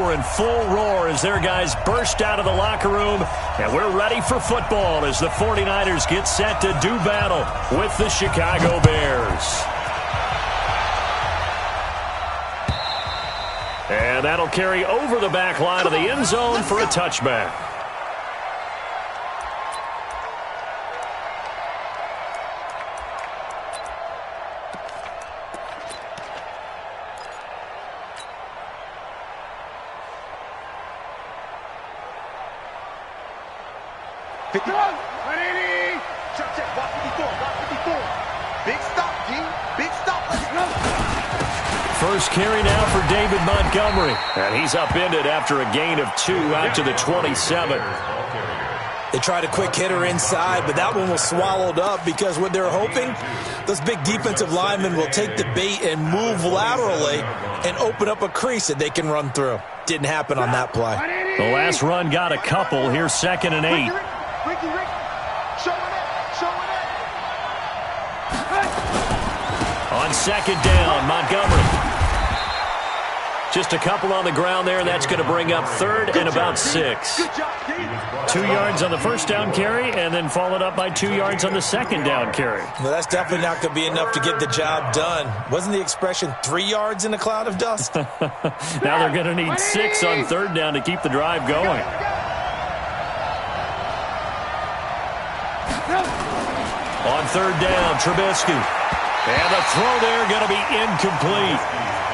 are in full roar as their guys burst out of the locker room. And we're ready for football as the 49ers get set to do battle with the Chicago Bears. And that'll carry over the back line of the end zone for a touchback. First carry now for David Montgomery. And he's upended after a gain of 2 out to the 27. They tried a quick hitter inside, but that one was swallowed up because what they're hoping, those big defensive linemen will take the bait and move laterally and open up a crease that they can run through. Didn't happen on that play. The last run got a couple. Here's 2nd and 8. On 2nd down, Montgomery. Just a couple on the ground there. That's going to bring up 3rd and about 6. 2 yards on the first down carry, and then followed up by 2 yards on the second down carry. Well, that's definitely not going to be enough to get the job done. Wasn't the expression 3 yards in a cloud of dust? Now they're going to need 6 on 3rd down to keep the drive going. On 3rd down, Trubisky. And the throw there going to be incomplete.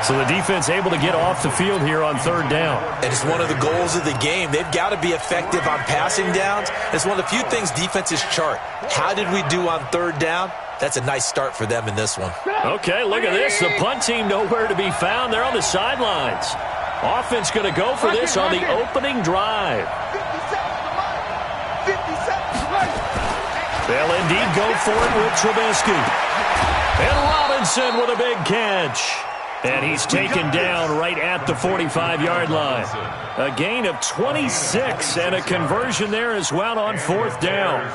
So the defense able to get off the field here on 3rd down. And it's one of the goals of the game. They've got to be effective on passing downs. It's one of the few things defenses chart. How did we do on 3rd down? That's a nice start for them in this one. Okay, look at this. The punt team nowhere to be found. They're on the sidelines. Offense going to go for this on the opening drive. They'll indeed go for it with Trubisky. And Robinson with a big catch. And he's taken down right at the 45-yard line. A gain of 26 and a conversion there as well on 4th down.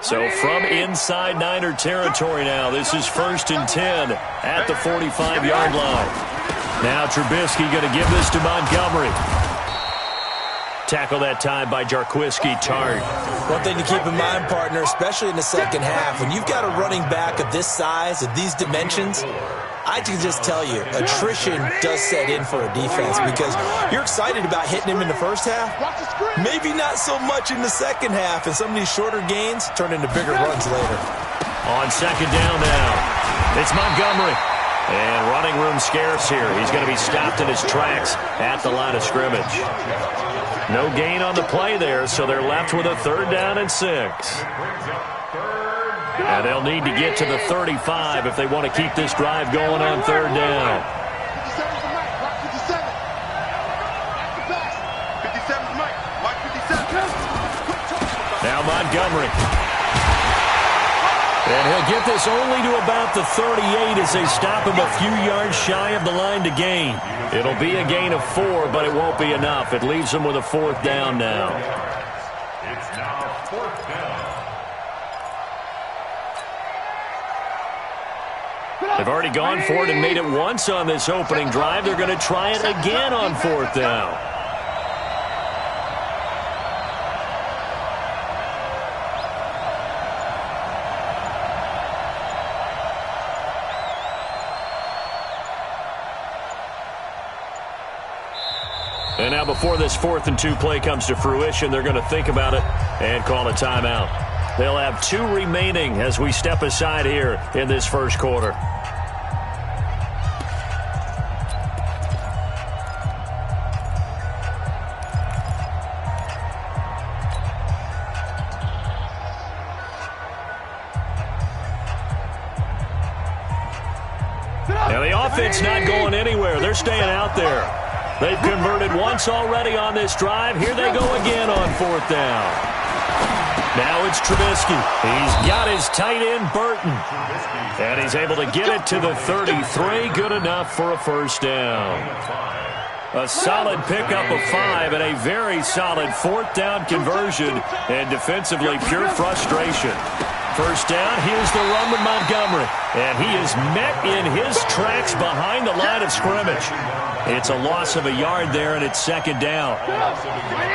So from inside Niner territory now, this is 1st and 10 at the 45-yard line. Now Trubisky going to give this to Montgomery. Tackle that time by Jarquiski Tart. One thing to keep in mind, partner, especially in the second half, when you've got a running back of this size, of these dimensions, I can just tell you, attrition does set in for a defense because you're excited about hitting him in the first half. Maybe not so much in the second half, and some of these shorter gains turn into bigger runs later. On 2nd down now, it's Montgomery. And running room scarce here. He's going to be stopped in his tracks at the line of scrimmage. No gain on the play there, so they're left with a 3rd down and 6. And they'll need to get to the 35 if they want to keep this drive going on 3rd down. Now Montgomery. And he'll get this only to about the 38 as they stop him a few yards shy of the line to gain. It'll be a gain of 4, but it won't be enough. It leaves them with a 4th down now. It's now 4th down. They've already gone for it and made it once on this opening drive. They're going to try it again on 4th down. And now before this 4th and 2 play comes to fruition, they're going to think about it and call a timeout. They'll have 2 remaining as we step aside here in this first quarter. Now the offense not going anywhere. They're staying out there. They've converted once already on this drive. Here they go again on 4th down. Now it's Trubisky. He's got his tight end, Burton. And he's able to get it to the 33. Good enough for a 1st down. A solid pickup of 5 and a very solid 4th down conversion. And defensively, pure frustration. first down, here's the run with Montgomery. And he is met in his tracks behind the line of scrimmage. It's a loss of a yard there, and it's second down.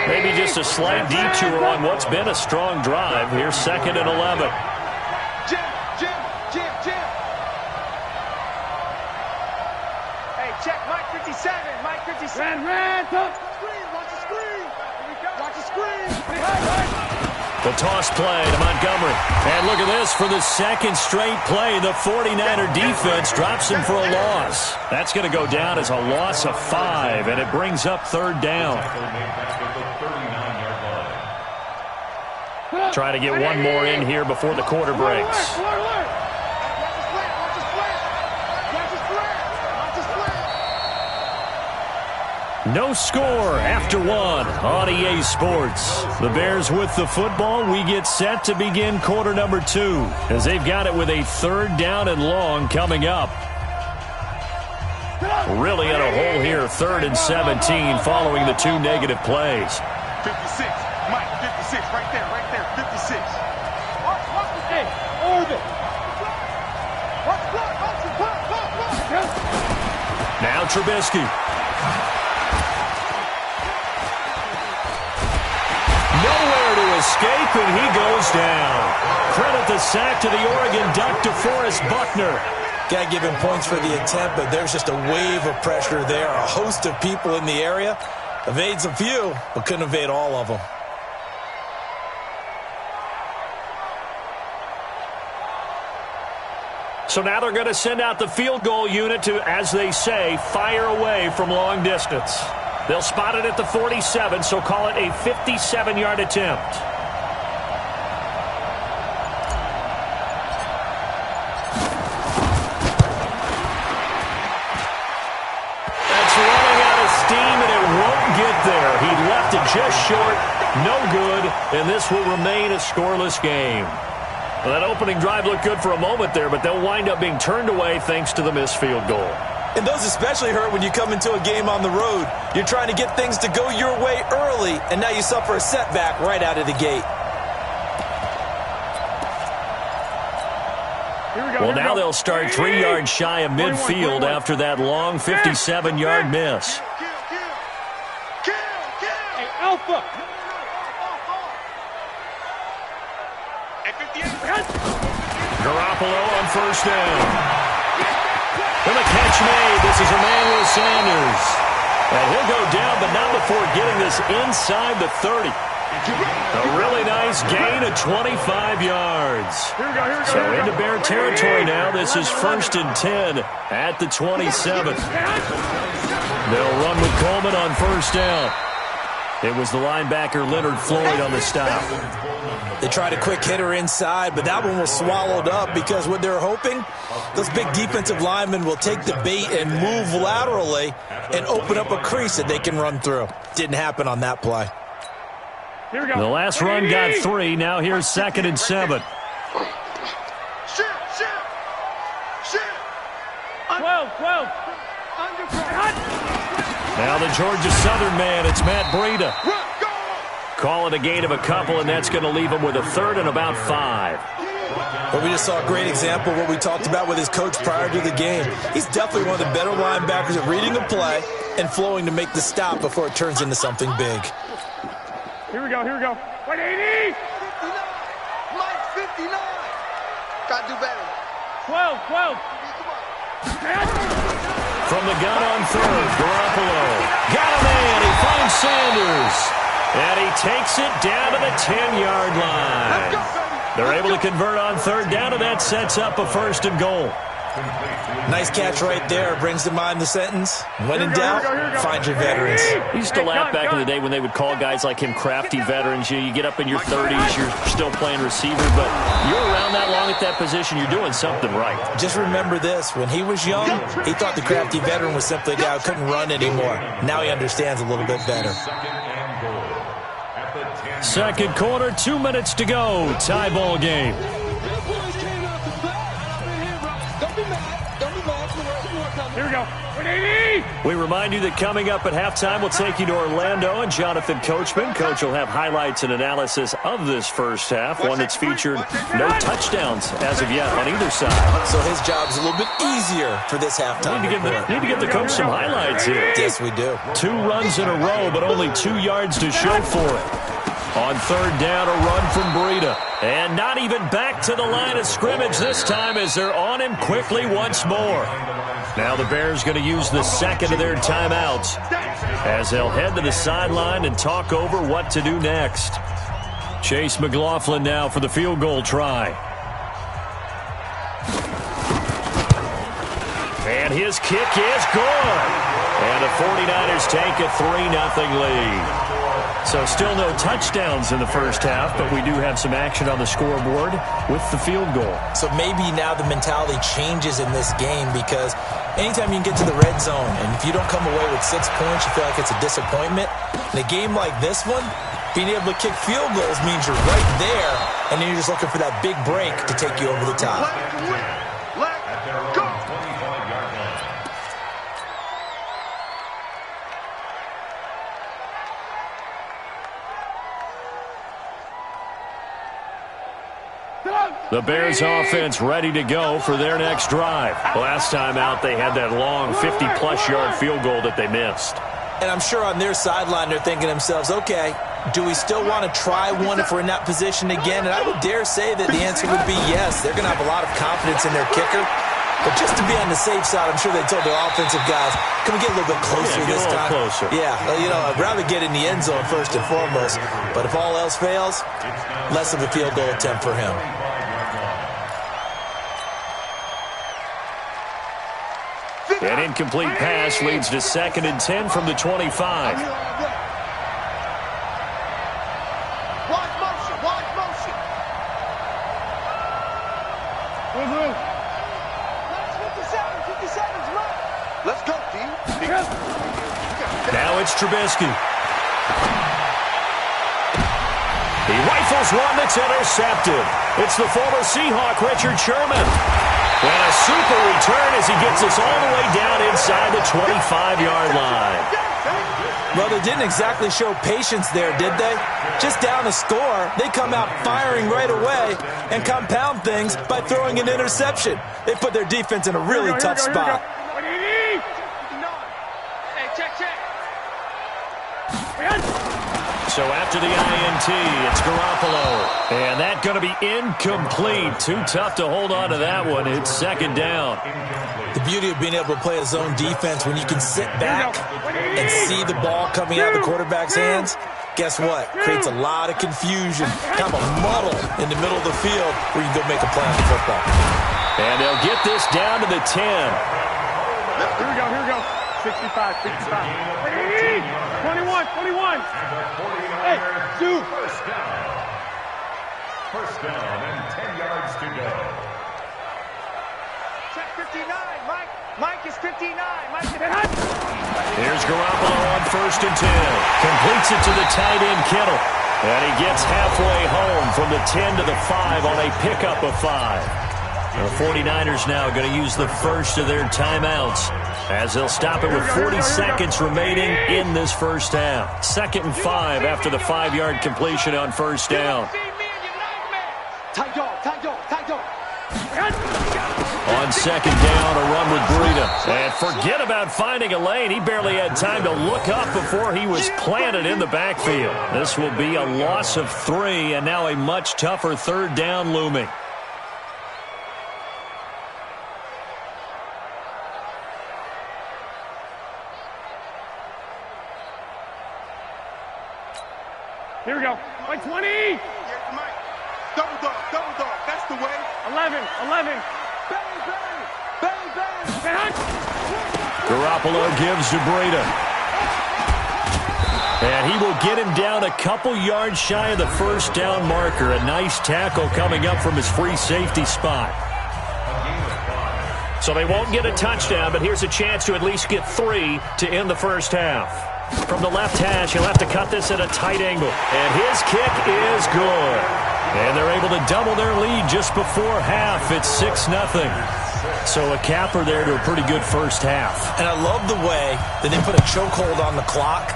Maybe just a slight detour on what's been a strong drive. Here's 2nd and 11. Hey, check Mike 57. Mike 57. Ran. Watch the screen. Watch the screen. The toss play to Montgomery. And look at this. For the second straight play, the 49er defense drops him for a loss. That's going to go down as a loss of 5, and it brings up 3rd down. Try to get one more in here before the quarter breaks. No score after 1 on EA Sports. The Bears with the football. We get set to begin quarter number 2 as they've got it with a 3rd down and long coming up. Really in a hole here, 3rd and 17 following the 2 negative plays. 56, Mike, 56, right there, 56. Watch the game, orbit. Now Trubisky. Nowhere to escape, and he goes down. Credit the sack to the Oregon Duck, DeForest Buckner. Got to give him points for the attempt, but there's just a wave of pressure there. A host of people in the area. Evades a few, but couldn't evade all of them. So now they're going to send out the field goal unit to, as they say, fire away from long distance. They'll spot it at the 47, so call it a 57-yard attempt. That's running out of steam, and it won't get there. He left it just short, no good, and this will remain a scoreless game. Well, that opening drive looked good for a moment there, but they'll wind up being turned away thanks to the missed field goal. And those especially hurt when you come into a game on the road. You're trying to get things to go your way early, and now you suffer a setback right out of the gate. Well, now they'll start 3 yards shy of midfield after that long 57-yard miss. Hey, Alpha. Garoppolo on first down. And the catch made. This is Emmanuel Sanders. And he'll go down, but not before getting this inside the 30. A really nice gain of 25 yards. So into Bear territory now. This is 1st and 10 at the 27. They'll run with Coleman on first down. It was the linebacker Leonard Floyd on the stop. They tried a quick hitter inside, but that one was swallowed up because what they're hoping, those big defensive linemen will take the bait and move laterally and open up a crease that they can run through. Didn't happen on that play. Here we go. The last run got 3. Now here's 2nd and 7. 12. Now the Georgia Southern man, it's Matt Breida. Call it a gain of a couple, and that's going to leave him with a 3rd and about 5. But we just saw a great example of what we talked about with his coach prior to the game. He's definitely one of the better linebackers at reading a play and flowing to make the stop before it turns into something big. Here we go. Wait, 80! Mike 59! Gotta do better. 12. From the gun on 3rd, Garoppolo. Got a man. He finds Sanders. And he takes it down to the 10-yard line. They're able to convert on 3rd down, and that sets up a 1st and goal. Nice catch right there. Brings to mind the sentence. When in doubt, find your veterans. We used to laugh back in the day when they would call guys like him crafty veterans. You get up in your 30s, you're still playing receiver, but you're around that long at that position, you're doing something right. Just remember this. When he was young, he thought the crafty veteran was simply a guy who couldn't run anymore. Now he understands a little bit better. Second quarter, 2 minutes to go. Tie ball game. Don't be mad. Here we go. We remind you that coming up at halftime, we'll take you to Orlando and Jonathan Coachman. Coach will have highlights and analysis of this first half, one that's featured no touchdowns as of yet on either side. So his job's a little bit easier for this halftime. Need to get the coach some highlights here. Yes, we do. 2 runs in a row, but only 2 yards to show for it. On third down, a run from Breida. And not even back to the line of scrimmage this time as they're on him quickly once more. Now the Bears going to use the second of their timeouts as they'll head to the sideline and talk over what to do next. Chase McLaughlin now for the field goal try. And his kick is good. And the 49ers take a 3-0 lead. So still no touchdowns in the first half, but we do have some action on the scoreboard with the field goal. So maybe now the mentality changes in this game because anytime you can get to the red zone and if you don't come away with 6 points, you feel like it's a disappointment. In a game like this one, being able to kick field goals means you're right there, and then you're just looking for that big break to take you over the top. Let's go. The Bears offense ready to go for their next drive. Last time out, they had that long 50-plus yard field goal that they missed. And I'm sure on their sideline they're thinking to themselves, okay, do we still want to try one if we're in that position again? And I would dare say that the answer would be yes. They're going to have a lot of confidence in their kicker. But just to be on the safe side, I'm sure they told their offensive guys, can we get a little bit closer this time? Closer. Yeah, I'd rather get in the end zone first and foremost. But if all else fails, less of a field goal attempt for him. An incomplete pass leads to 2nd and 10 from the 25. Watch motion. Watch motion. 57's right. Let's go, team. Now it's Trubisky. He rifles one that's intercepted. It's the former Seahawk, Richard Sherman. And a super return as he gets us all the way down inside the 25-yard line. Well, they didn't exactly show patience there, did they? Just down a score, they come out firing right away and compound things by throwing an interception. They put their defense in a really tough spot. Hey, check. So after the INT, it's Garoppolo. And that going to be incomplete. Too tough to hold on to that one. It's 2nd down. The beauty of being able to play a zone defense when you can sit back and see the ball coming out of the quarterback's hands, guess what? Creates a lot of confusion, kind of a muddle in the middle of the field where you can go make a play on the football. And they'll get this down to the 10. Here we go. 65. 21. Hey, shoot. First down and 10 yards to go. Check 59, Mike. Mike is 59. Here's Garoppolo on 1st and 10. Completes it to the tight end, Kittle. And he gets halfway home from the 10 to the 5 on a pickup of 5. The 49ers now going to use the first of their timeouts as they'll stop it with 40 seconds remaining in this first half. 2nd and 5 after the 5-yard completion on first down. Tight dog. On 2nd down, a run with Breida. And forget about finding a lane. He barely had time to look up before he was planted in the backfield. This will be a loss of 3, and now a much tougher 3rd down looming. Here we go. Like 20. Here's Mike. Double dog. That's the way. 11. Bang. Garoppolo gives to Breida. And he will get him down a couple yards shy of the first down marker. A nice tackle coming up from his free safety spot. So they won't get a touchdown, but here's a chance to at least get 3 to end the first half. From the left hash, he'll have to cut this at a tight angle. And his kick is good. And they're able to double their lead just before half. It's 6-0. So a capper there to a pretty good first half. And I love the way that they put a chokehold on the clock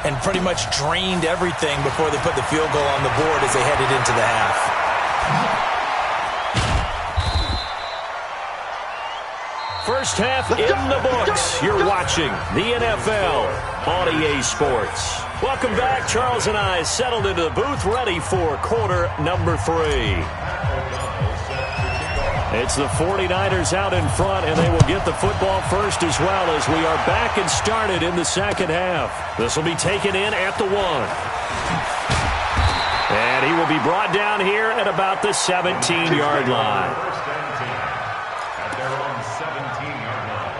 and pretty much drained everything before they put the field goal on the board as they headed into the half. First half in the books. You're watching the NFL on EA Sports. Welcome back. Charles and I settled into the booth, ready for quarter number 3. It's the 49ers out in front, and they will get the football first as well as we are back and started in the second half. This will be taken in at the 1. And he will be brought down here at about the 17-yard line. At their own 17-yard line.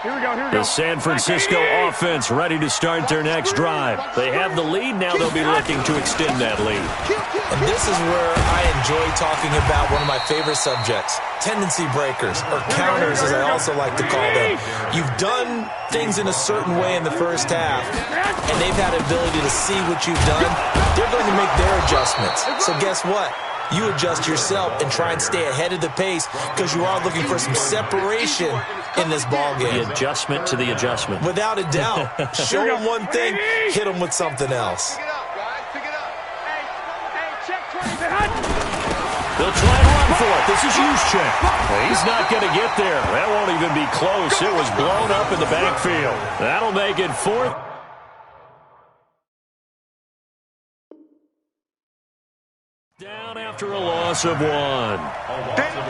Here we go, here we go. The San Francisco offense ready to start their next drive. They have the lead. Now they'll be looking to extend that lead. And this is where I enjoy talking about one of my favorite subjects, tendency breakers, or counters as I also like to call them. You've done things in a certain way in the first half, and they've had the ability to see what you've done. They're going to make their adjustments. So guess what? You adjust yourself and try and stay ahead of the pace because you are looking for some separation in this ball game. The adjustment to the adjustment. Without a doubt. Show them one thing, hit them with something else. Pick it up, guys. Pick it up. Hey, check 20. They'll try and run for it. This is Juszczyk. He's not going to get there. That won't even be close. It was blown up in the backfield. That'll make it 4th. Down after a loss of 1. They don't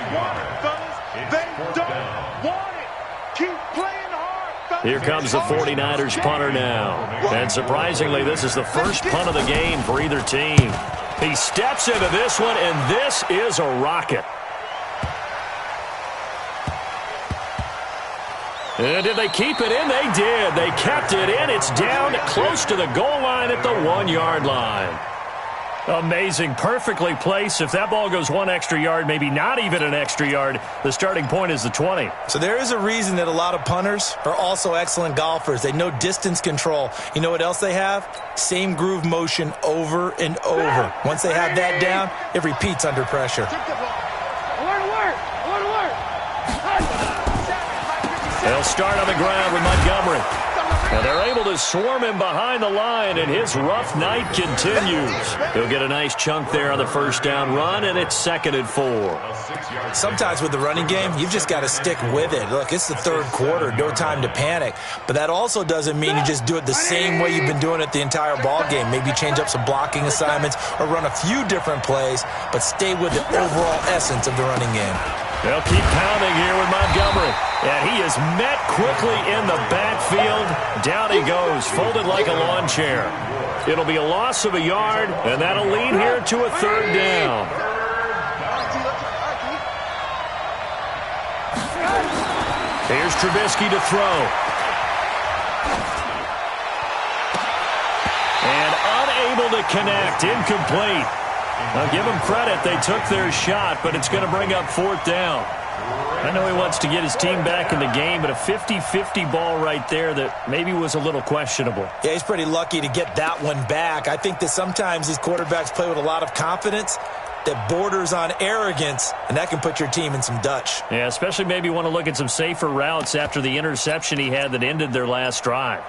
want it, fellas. They don't want it. Keep playing hard, fellas. Here comes the 49ers punter now. And surprisingly, this is the first punt of the game for either team. He steps into this one, and this is a rocket. And did they keep it in? They did. They kept it in. It's down close to the goal line at the 1-yard line. Amazing. Perfectly placed. If that ball goes 1 extra yard, maybe not even an extra yard, the starting point is the 20. So there is a reason that a lot of punters are also excellent golfers. They know distance control. You know what else they have? Same groove motion over and over. Once they have that down, it repeats under pressure. They'll start on the ground with Montgomery. And they're able to swarm him behind the line, and his rough night continues. He'll get a nice chunk there on the first down run, and it's 2nd and 4. Sometimes with the running game, you've just got to stick with it. Look, it's the 3rd quarter, no time to panic. But that also doesn't mean you just do it the same way you've been doing it the entire ball game. Maybe change up some blocking assignments or run a few different plays, but stay with the overall essence of the running game. They'll keep pounding here with Montgomery. And he is met quickly in the backfield. Down he goes, folded like a lawn chair. It'll be a loss of a yard, and that'll lead here to a 3rd down. Here's Trubisky to throw. And unable to connect, incomplete. I'll give them credit. They took their shot, but it's going to bring up 4th down. I know he wants to get his team back in the game, but a 50-50 ball right there that maybe was a little questionable. Yeah, he's pretty lucky to get that one back. I think that sometimes these quarterbacks play with a lot of confidence that borders on arrogance, and that can put your team in some Dutch. Yeah, especially maybe want to look at some safer routes after the interception he had that ended their last drive.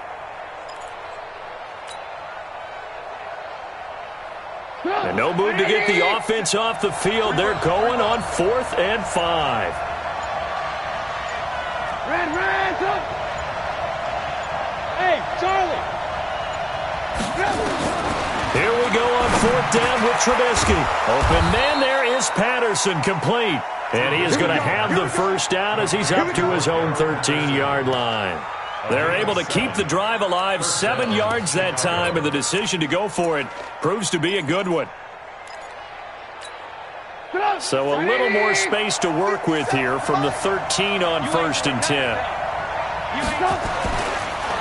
And no move to get the offense off the field. They're going on 4th and 5. Red, up. Hey, Charlie. Here we go on 4th down with Trubisky. Open man, there is Patterson, complete. And he is going to have the first down as he's up to his own 13-yard line. They're able to keep the drive alive, 7 yards that time, and the decision to go for it proves to be a good one. So a little more space to work with here from the 13 on 1st and 10.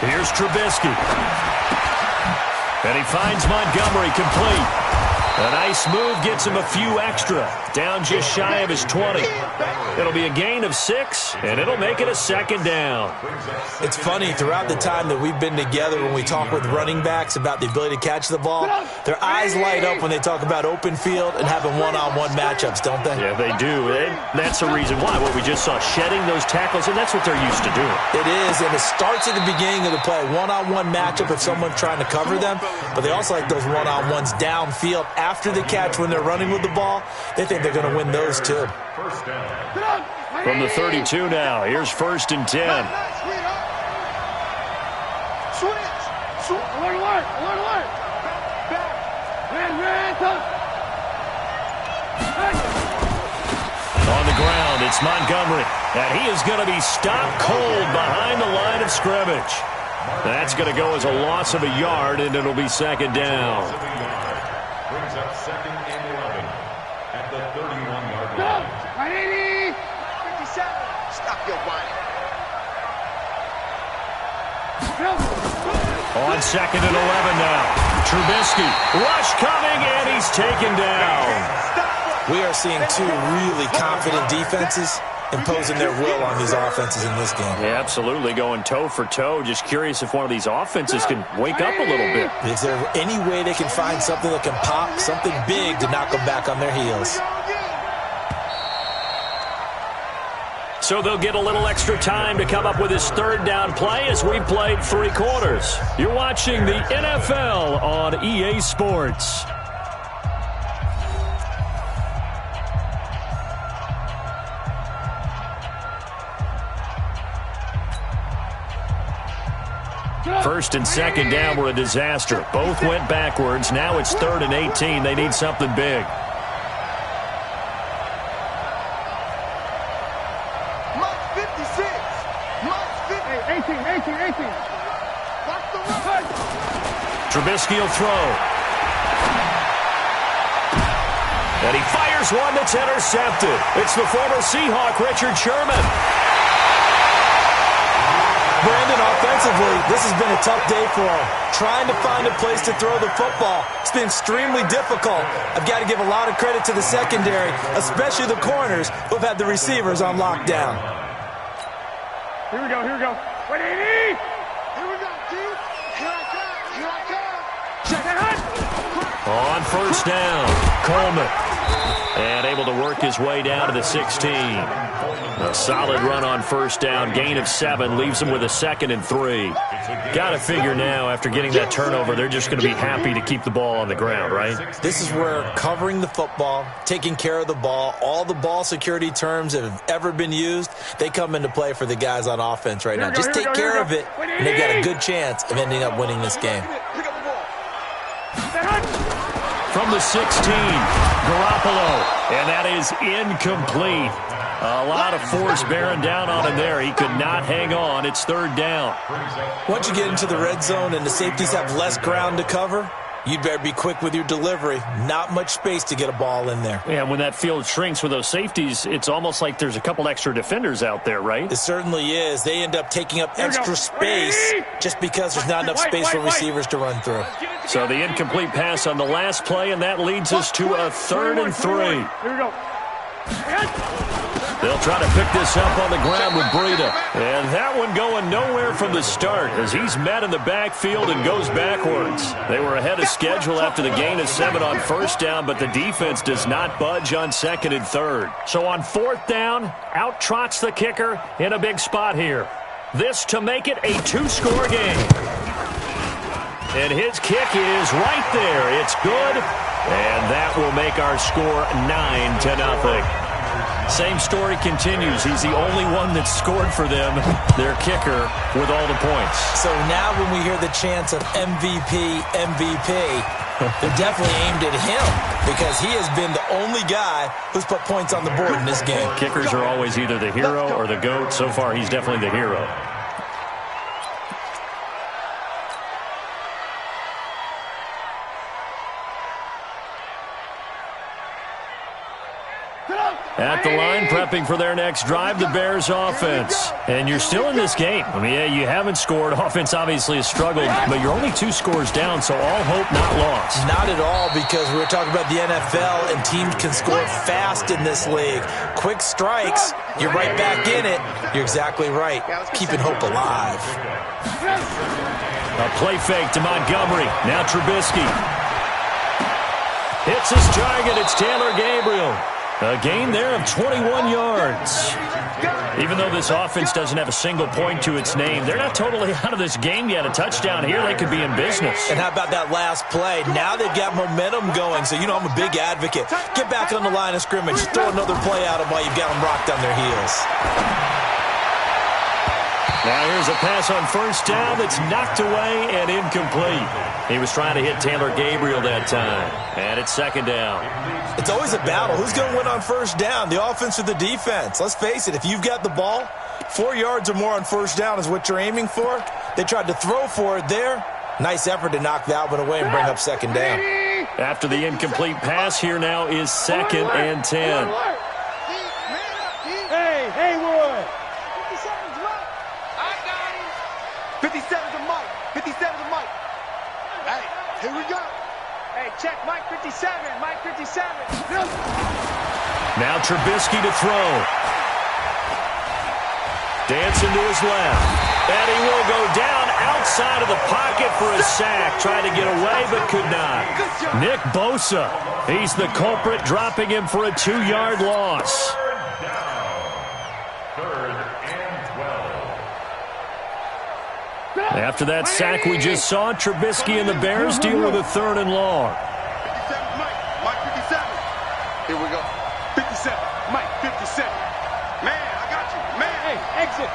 Here's Trubisky. And he finds Montgomery complete. A nice move gets him a few extra. Down just shy of his 20. It'll be a gain of 6, and it'll make it a second down. It's funny, throughout the time that we've been together, when we talk with running backs about the ability to catch the ball, their eyes light up when they talk about open field and having one-on-one matchups, don't they? Yeah, they do. And that's the reason why. What we just saw, shedding those tackles, and that's what they're used to doing. It is, and it starts at the beginning of the play. One-on-one matchup if someone's trying to cover them, but they also like those one-on-ones downfield after the catch when they're running with the ball. They think they're going to win those too. From the 32 now, here's 1st and 10. On the ground, it's Montgomery, and he is going to be stopped cold behind the line of scrimmage. That's going to go as a loss of a yard, and it'll be second down. Brings up 2nd and 11 at the 31-yard line. 57. Stop your whining. On 2nd and 11 now. Trubisky, rush coming, and he's taken down. We are seeing two really confident defenses imposing their will on these offenses in this game. Yeah, absolutely, going toe for toe. Just curious if one of these offenses can wake up a little bit. Is there any way they can find something that can pop, something big to knock them back on their heels? So they'll get a little extra time to come up with his 3rd down play as we played 3 quarters. You're watching the NFL on EA Sports. First and second down were a disaster. Both went backwards. Now it's 3rd and 18. They need something big. Trubisky will throw. And he fires one that's intercepted. It's the former Seahawk, Richard Sherman. Brandon, offensively, this has been a tough day for him. Trying to find a place to throw the football. It's been extremely difficult. I've got to give a lot of credit to the secondary, especially the corners who've had the receivers on lockdown. Here we go. Wait, 80! Here we go, Keith. Here I come. Second hunt. On 1st down, Coleman. And able to work his way down to the 16. A solid run on 1st down. Gain of 7 leaves him with a 2nd and 3. Got to figure now, after getting that turnover, they're just going to be happy to keep the ball on the ground, right? This is where covering the football, taking care of the ball, all the ball security terms that have ever been used, they come into play for the guys on offense right now. Just take care of it, and they've got a good chance of ending up winning this game. From the 16, Garoppolo, and that is incomplete. A lot of force bearing down on him there. He could not hang on. It's 3rd down. Once you get into the red zone and the safeties have less ground to cover, you'd better be quick with your delivery. Not much space to get a ball in there. Yeah, when that field shrinks with those safeties, it's almost like there's a couple extra defenders out there, right? It certainly is. They end up taking up extra space just because there's not enough space for receivers to run through. So the incomplete pass on the last play, and that leads us to a 3rd and 3. Here we go. They'll try to pick this up on the ground with Breida. And that one going nowhere from the start as he's met in the backfield and goes backwards. They were ahead of schedule after the gain of 7 on 1st down, but the defense does not budge on 2nd and 3rd. So on 4th down, out trots the kicker in a big spot here. This to make it a 2-score game. And his kick is right there. It's good. And that will make our score 9-0. Same story continues. He's the only one that scored for them, their kicker, with all the points. So now when we hear the chants of MVP, they're definitely aimed at him because he has been the only guy who's put points on the board in this game. Kickers are always either the hero or the GOAT. So far, he's definitely the hero. At the line, prepping for their next drive, the Bears offense. And you're still in this game. I mean, yeah, you haven't scored. Offense obviously has struggled, but you're only 2 scores down, so all hope not lost. Not at all, because we were talking about the NFL, and teams can score fast in this league. Quick strikes, you're right back in it. You're exactly right. Keeping hope alive. A play fake to Montgomery. Now Trubisky. Hits his target. It's Taylor Gabriel. A gain there of 21 yards. Even though this offense doesn't have a single point to its name, they're not totally out of this game yet. A touchdown here, they could be in business. And how about that last play? Now they've got momentum going, so you know I'm a big advocate. Get back on the line of scrimmage. Throw another play at them while you've got them rocked on their heels. Now here's a pass on first down that's knocked away and incomplete. He was trying to hit Taylor Gabriel that time. And it's second down. It's always a battle. Who's going to win on first down, the offense or the defense? Let's face it, if you've got the ball, 4 yards or more on first down is what you're aiming for. They tried to throw for it there. Nice effort to knock that one away and bring up second down. After the incomplete pass, here now is 2nd and 10. Hey, Haywood. 57's a Mike. 57's a Mike. Hey, here we go. Hey, check Mike 57. Mike 57. Now Trubisky to throw. Dancing to his left. And he will go down outside of the pocket for a sack. Trying to get away, but could not. Nick Bosa. He's the culprit, dropping him for a 2-yard loss. After that sack we just saw, Trubisky and the Bears deal with a 3rd and long. 57's Mike. Mike 57. Here we go. 57. Mike 57. Man, I got you. Man. Hey, exit.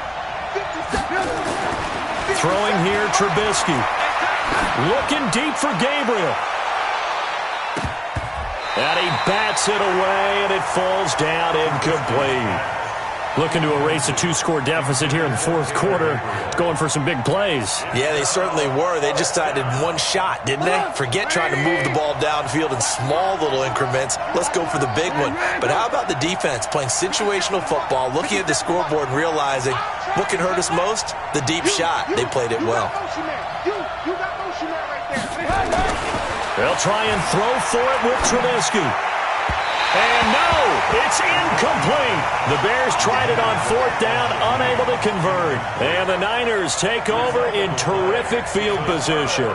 57. Throwing here, Trubisky. Looking deep for Gabriel. And he bats it away, and it falls down incomplete. Looking to erase a 2-score deficit here in the 4th quarter. Going for some big plays. Yeah, they certainly were. They just decided one shot, didn't they? Forget trying to move the ball downfield in small little increments. Let's go for the big one. But how about the defense playing situational football, looking at the scoreboard and realizing what can hurt us most? The deep shot. They played it well. You got motion man right there. They'll try and throw for it with Trubisky. And no, it's incomplete. The Bears tried it on 4th down, unable to convert. And the Niners take over in terrific field position.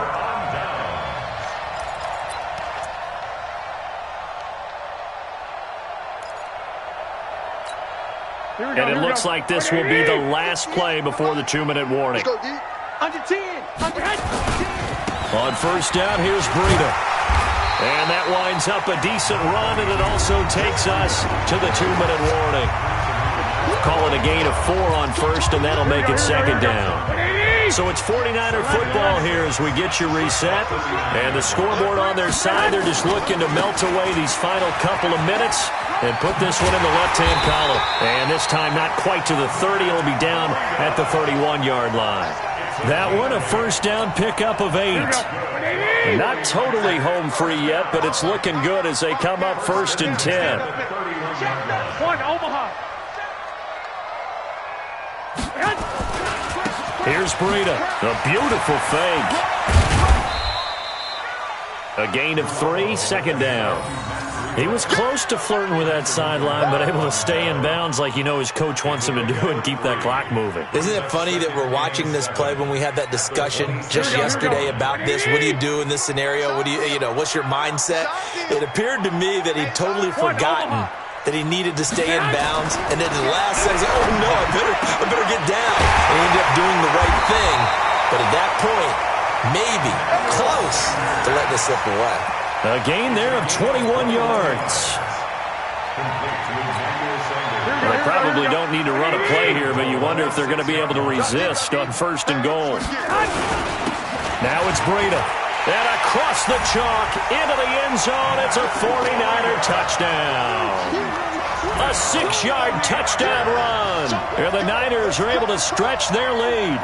And it looks like this will be the last play before the 2-minute warning. Under 10. Under 10. On first down, here's Breida. And that winds up a decent run, and it also takes us to the 2-minute warning. Call it a gain of 4 on first, and that'll make it second down. So it's 49er football here as we get you reset. And the scoreboard on their side, they're just looking to melt away these final couple of minutes and put this one in the left-hand column. And this time not quite to the 30. It'll be down at the 31-yard line. That one, a first down pickup of 8. Not totally home free yet, but it's looking good as they come up 1st and 10. One, Omaha. Here's Breida. A beautiful fake. A gain of 3, second down. He was close to flirting with that sideline, but able to stay in bounds like you know his coach wants him to do and keep that clock moving. Isn't it funny that we're watching this play when we had that discussion just yesterday about this? What do you do in this scenario? What do you know, what's your mindset? It appeared to me that he'd totally forgotten that he needed to stay in bounds, and then at the last second, oh no, I better get down. And he ended up doing the right thing, but at that point, maybe close to letting it slip away. A gain there of 21 yards. They probably don't need to run a play here, but you wonder if they're going to be able to resist on 1st and goal. Now it's Breida. And across the chalk into the end zone. It's a 49er touchdown. A 6-yard touchdown run. And the Niners are able to stretch their lead.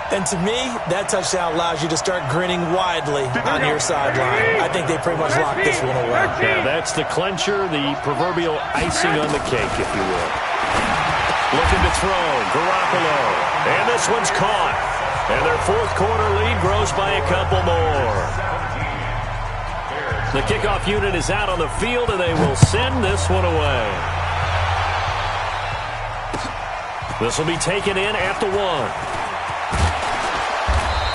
And to me, that touchdown allows you to start grinning widely on your sideline. I think they pretty much locked this one away. Yeah, that's the clincher, the proverbial icing on the cake, if you will. Looking to throw, Garoppolo. And this one's caught. And their fourth quarter lead grows by a couple more. The kickoff unit is out on the field, and they will send this one away. This will be taken in at the 1.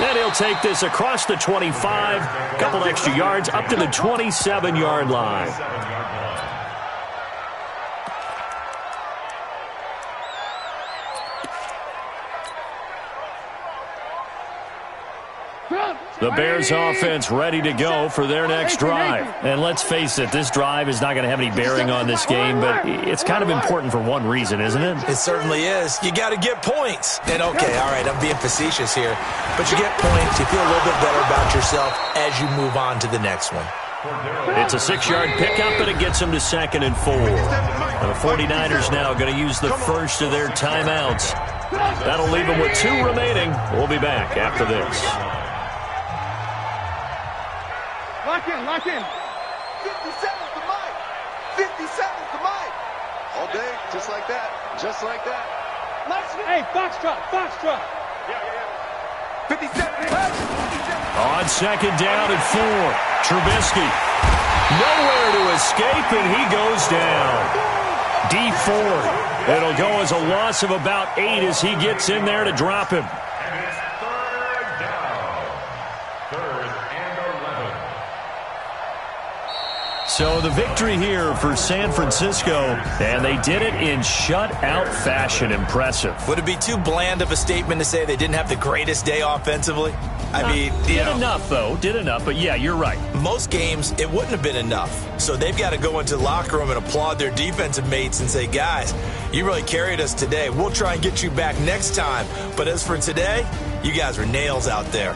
And he'll take this across the 25, a couple extra yards, up to the 27-yard line. The Bears offense ready to go for their next drive. And let's face it, this drive is not going to have any bearing on this game, but it's kind of important for one reason, isn't it? It certainly is. You got to get points. And okay, all right, I'm being facetious here, but you get points, you feel a little bit better about yourself as you move on to the next one. It's a 6-yard pickup, and it gets them to 2nd and 4. And the 49ers now going to use the first of their timeouts. That'll leave them with 2 remaining. We'll be back after this. Lock in, lock in. 50 seconds to Mike. 50 seconds to Mike. All day, just like that. Just like that. Hey, foxtrot, foxtrot. 50 seconds. On 2nd down and 4. Trubisky. Nowhere to escape, and he goes down. D Ford. It'll go as a loss of about 8 as he gets in there to drop him. And it's 3rd down. 3rd and 11. So the victory here for San Francisco, and they did it in shutout fashion. Impressive. Would it be too bland of a statement to say they didn't have the greatest day offensively? I mean, did enough, though. Did enough, but yeah, you're right. Most games, it wouldn't have been enough. So they've got to go into the locker room and applaud their defensive mates and say, guys, you really carried us today. We'll try and get you back next time. But as for today, you guys are nails out there.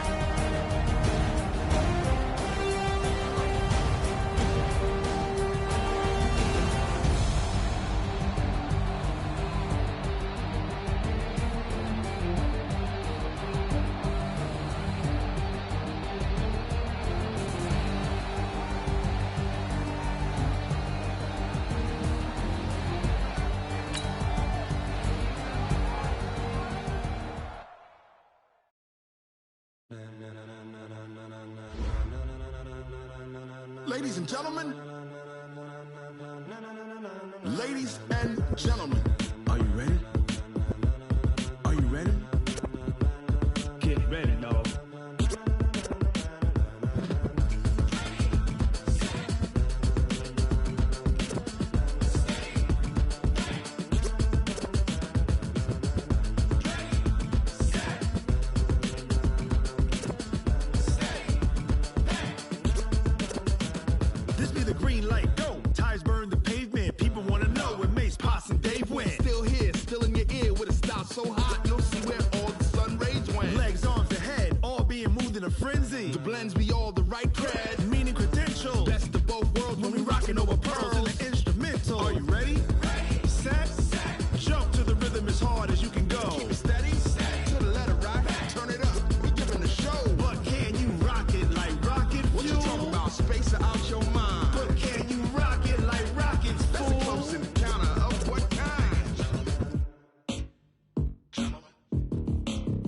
Ladies and gentlemen, ladies and gentlemen, are you ready? Are you ready? Get ready, dog. This be the green light, go. Tires burn the pavement. People want to know where Mace, Potts, and Dave went. Still here, still in your ear with a style so hot, you'll see where all the sun rays went. Legs, arms, and head, all being moved in a frenzy. The blends be all the right cred, meaning credentials. Best of both worlds when we rockin' over pearls in the instrumental. Are you ready? Set, jump to the rhythm as hard as you can go. Keep it steady, to the letter rock, turn it up. We giving the show. But can you rock it like rocket fuel? What you talking about? Space out your mind. But can you rock it like rockets, fool? That's a close encounter of what kind?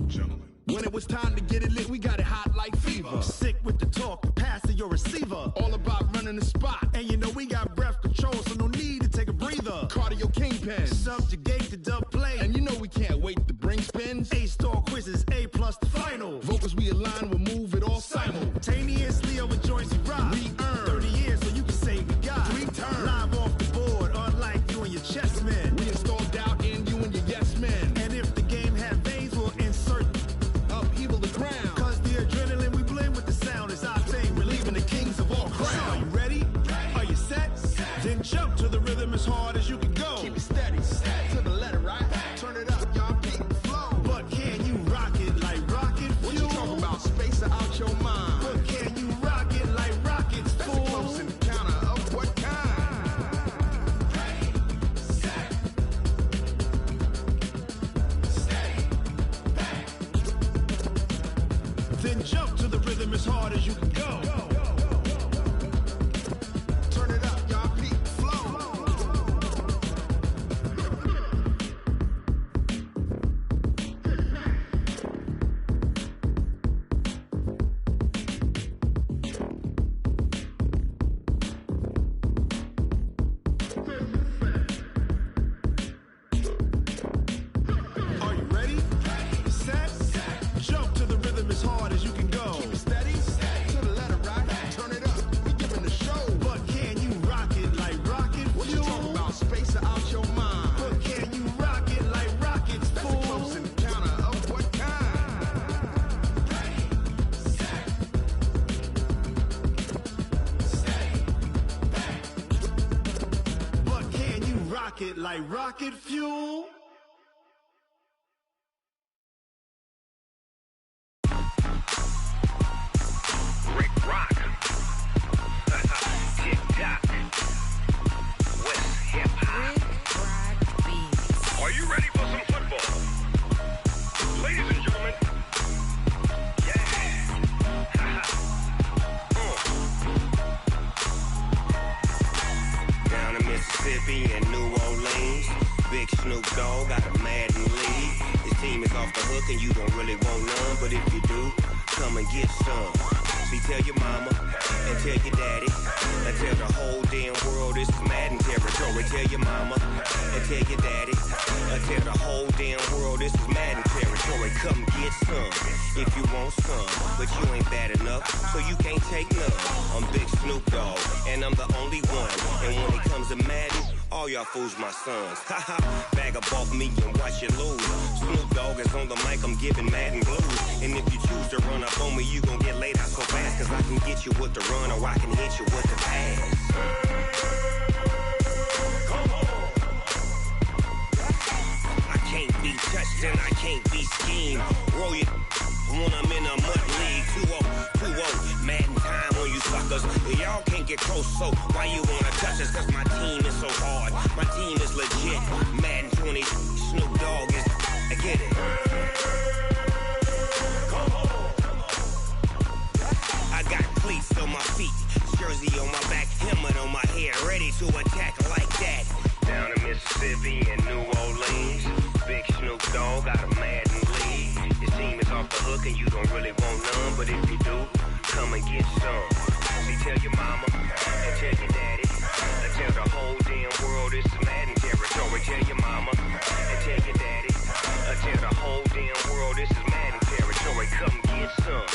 Gentlemen. When it was time to get it lit, we got it hot like fever. Sick with the talk, pass to your receiver. All about running the spot. And you know we got breath control, so no need to take a breather. Cardio kingpin, subjugate the dub play. And you know we can't wait to bring spins. A-star quizzes, A+ the final. Vocals we align, we'll move it all simultaneously over joints we rock. We earn 30 years, so you can say we got 3 turns. Live off the board, unlike you and your chess men. We install doubt in you and your yes men. And if the game had veins, we'll insert upheaval the ground. Cause the adrenaline we blend with the sound is our thing, relieving the kings of all crowns. So are you ready? Are you set? Then jump to the rhythm as hard as you can go. Keep it steady, to the letter, right? Turn it up, y'all. as hard as you can go. Turn it up, y'all. Peak flow. Are you ready? Set. Jump to the rhythm as hard as you can go. Keep it steady. To the letter, right? Turn it up. We giving the show. But can you rock it like rocket fuel? What you talking about? Space or out your mind? But can you rock it like rockets, fool? That's a close encounter of what kind? But can you rock it like rocket fuel? Rick Rock. Tick-tock. West hip-hop. Are you ready for some football? Ladies and gentlemen. Yeah. Down in Mississippi and New Orleans, Big Snoop Dogg got a Madden league. His team is off the hook and you don't really want none, but if you do, come and get some. See, tell your mama and tell your daddy and tell the whole damn world this is Madden territory. Tell your mama and tell your daddy and tell the whole damn world this is Madden territory. Come get some if you want some, but you ain't bad enough, so you can't take none. I'm Big Snoop Dogg and I'm the only one, and when it comes to Madden, all y'all fools my sons. Haha, bag up off me and watch you lose. Snoop Dogg is on the mic, I'm giving Madden blues. And if you choose to run up on me, you gon' get laid out so fast, cause I can get you with the run or I can hit you with the pass. I can't be touched and I can't be schemed. Roll you when I'm in a mud league. 2-0, Madden time on you suckers. Y'all can't get close, so why you wanna touch us? Cause my team is so hard, my team is legit. Madden 20, Snoop Dogg is, I get it. I got cleats on my feet, jersey on my back, helmet on my head, ready to attack like that. Down in Mississippi and New Orleans, Big Snoop Dogg got a Madden league. His team is off the hook and you don't really want none, but if you do, come and get some. See, tell your mama and tell your daddy and tell the whole damn world this is Madden territory. Tell your mama and tell your daddy and tell the whole damn world this is Madden territory. Come get some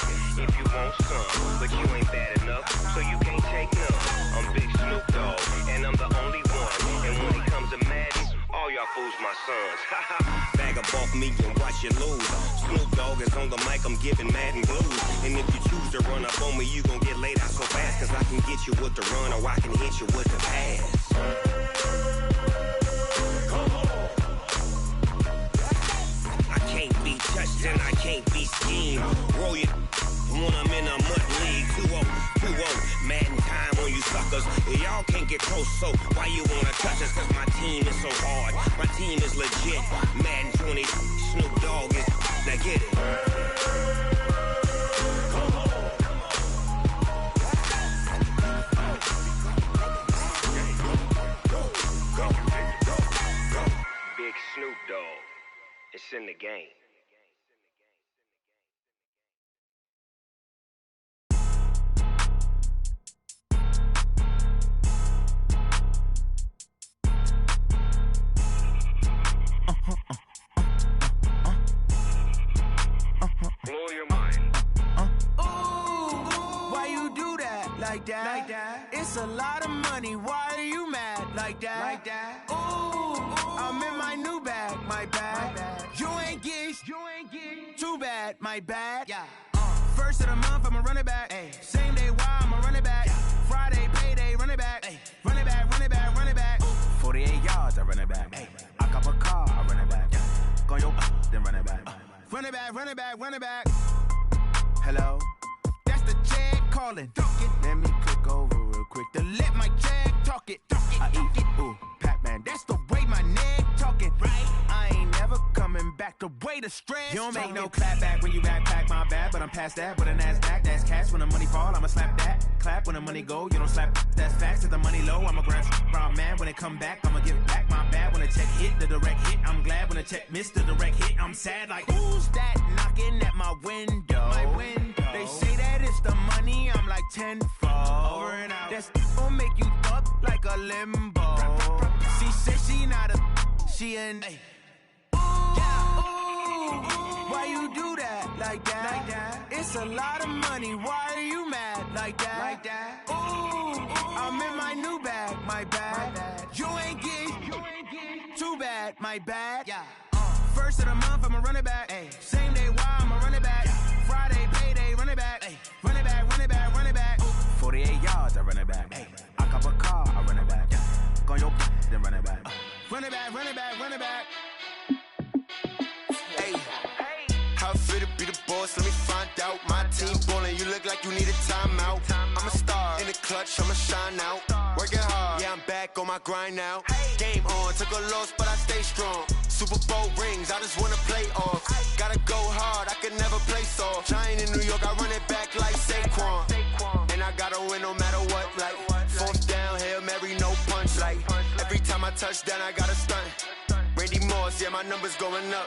if you want some, but you ain't bad enough, so you can't take none. I'm Big Snoop Dogg and I'm the only one, and when it comes to Madden, all y'all fools my sons. Haha, bag up off me and watch you lose. Snoop Dogg is on the mic, I'm giving Madden blues. And if you choose to run up on me, you gon' get laid out so fast, cause I can get you with the run or I can hit you with the pass. I can't be touched and I can't be schemed. Roll you when I'm in a mud league. 2-0, Madden time on you suckers. Y'all can't get close, so why you wanna touch us? Cause my team is so hard, my team is legit. Madden 20, Snoop Dogg is, now get it. Big Snoop Dogg, it's in the game. Blow your mind. Ooh, why you do that? Like that? It's a lot of money. Why are you mad? Like that? Ooh, I'm in my new bag. My bad. You ain't get too bad. My bad. Yeah. First of the month, I'ma run it back. Ay. Same day, why I'ma run it back. Yeah. Friday, payday, run it back. Ay. Run it back, run it back, run it back. 48 yards, I run it back. Ay. I cop a car, I run it back. Yeah. Go your then run it back. Run it back, run it back, run it back. Hello? That's the check calling. Let me click over real quick to let my check talk it. I eat it, ooh, Pac-Man. That's the way my neck talking. Right? I ain't never coming back. back away the stress. You don't make no clap back when you backpack, my bad. But I'm past that with a NASDAQ, that's cash. When the money fall, I'ma slap that. Clap when the money go, you don't slap, that's facts. If the money low, I'ma grab round man. When it come back, I'ma give back my bad. When the check hit, the direct hit, I'm glad. When the check missed the direct hit, I'm sad. Like, who's that knocking at my window? They say that it's the money, I'm like tenfold. Over and out. That's gon' make you up like a limbo. She said she not a, she an. Why you do that like that? It's a lot of money. Why are you mad like that? Ooh, I'm in my new bag, my bad. You ain't getting too bad, my bad. First of the month, I'ma run it back. Same day, why I'ma run it back. Friday, payday, run it back. Run it back, run it back, run it back. 48 yards, I run it back. I cop a car, I run it back. Go on your then run it back. Run it back, run it back, run it back. How fit to be the boss? Let me find out. My team ballin', you look like you need a timeout. I'm a star in the clutch, I'ma shine out. Working hard, yeah, I'm back on my grind now. Game on, took a loss, but I stay strong. Super Bowl rings, I just wanna play off. Gotta go hard, I could never play soft. Giant in New York, I run it back like Saquon. And I gotta win no matter what, like fourth down, Hail Mary, no punch. Like every time I touch down, I gotta stunt. Randy Moss, yeah, my numbers going up.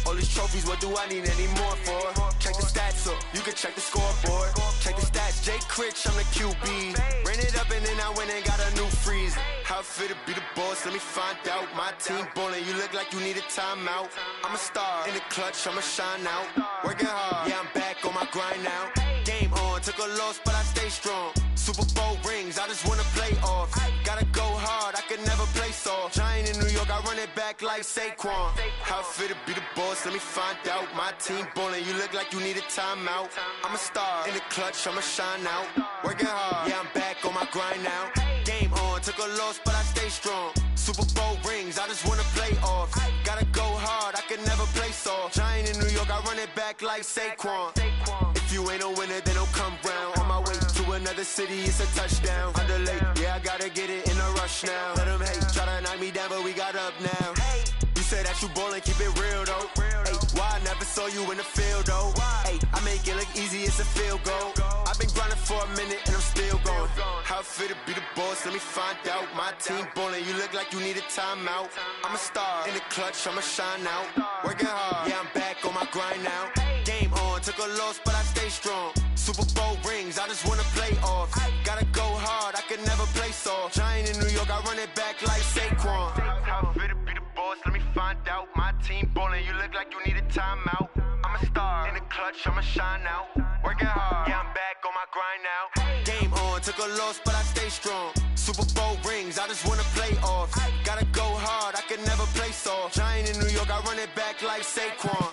All these trophies, what do I need any more for? Check the stats up, you can check the scoreboard. Check the stats, Jay Critch, I'm the QB. Ran it up and then I went and got a new freeze. How fit to be the boss, let me find out. My team ballin', you look like you need a timeout. I'm a star in the clutch, I'ma shine out. Working hard, yeah, I'm back on my grind now. Game on, took a loss, but I stay strong. Super Bowl rings, I just wanna play off. Gotta go hard, I could never play soft. Giant in New York, I run it back like Saquon. How fit to be the boss, let me find out. My team ballin', you look like you need a timeout. I'm a star in the clutch, I'ma shine out. Working hard, yeah, I'm back on my grind now. Game on, took a loss, but I stay strong. Super Bowl rings, I just wanna play off. Gotta go hard, I could never play soft. Giant in New York, I run it back like Saquon. If you ain't a winner, then don't come round. On my way to another city, it's a touchdown. Underlay, yeah, I gotta get it in a rush now. Let them hate, try to knock me down, but we got up now. You say that you ballin', keep it real though. Hey, why I never saw you in the field though? Hey, I make it look easy, it's a field goal. I've been grinding for a minute and I'm still going. How fit to be the boss, let me find out. My team ballin', you look like you need a timeout. I'm a star in the clutch, I'ma shine out. Working hard, yeah, I'm back on my grind now. Game on, took a loss, but I stay strong. Super Bowl rings, I just wanna play off. Gotta go hard, I could never play soft. Giant in New York, I run it back like Saquon. How fit to be the boss, let me find out. My team ballin', you look like you need a timeout. I'm a star in the clutch, I'ma shine out. Working hard, yeah, I'm back on my grind now. Game on, took a loss, but I stay strong. Super Bowl rings, I just wanna play off. Gotta go hard, I could never play soft. Giant in New York, I run it back like Saquon.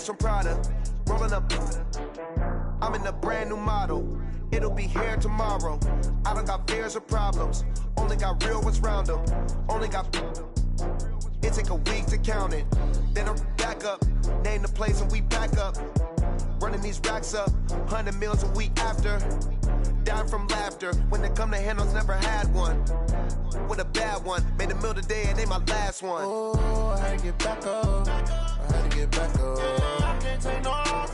From Prada, rolling up. I'm in a brand new model. It'll be here tomorrow. I don't got fears or problems. Only got real ones round them. Only got. It take a week to count it. Then I'm back up. Name the place and we back up. Running these racks up. 100 meals a week after. Down from laughter. When they come to handles, never had one. With a bad one. Made a meal today and they my last one. Oh, I had to get back up. I had to get back up. I can't take no loss.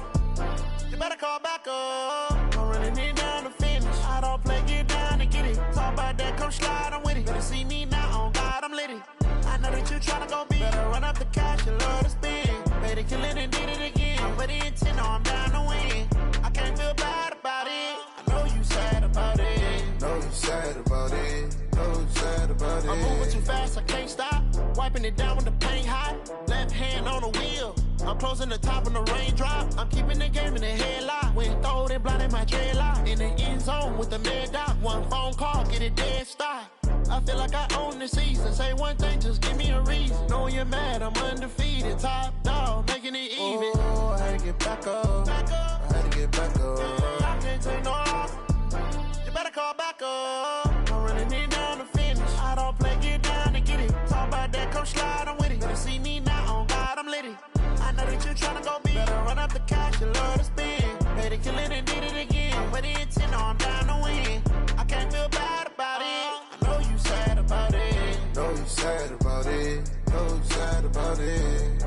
You better call back up. I'm running it down to finish. I don't play, get down to get it. Talk about that, come slide, I'm with it. Better see me now, on God, I'm litty. I know that you tryna go big. Better run up the cash, you love to spend. Better kill it wiping it down when the paint hot. Left hand on the wheel. I'm closing the top when the raindrop. I'm keeping the game in the headlock. When throwed and blinded my dreadlock. In the end zone with the mad dot. One phone call, get it dead stop. I feel like I own the season. Say one thing, just give me a reason. Know you're mad, I'm undefeated. Top dog, making it even. Oh, I had to get back up. I had to get back up. I can't take no loss. You better call back up. I'm running it down to finish. I don't play, get down to get it. Talk about that, come slide, I'm with it. Better see me now, on God, I'm litty. I know that you're trying to go big. Better run up the cash, you love to spend. Made it, kill it, and did it again. Put the intent on, down to win. I can't feel bad about it. I know you sad about it. Know you sad about it. Know you sad about it.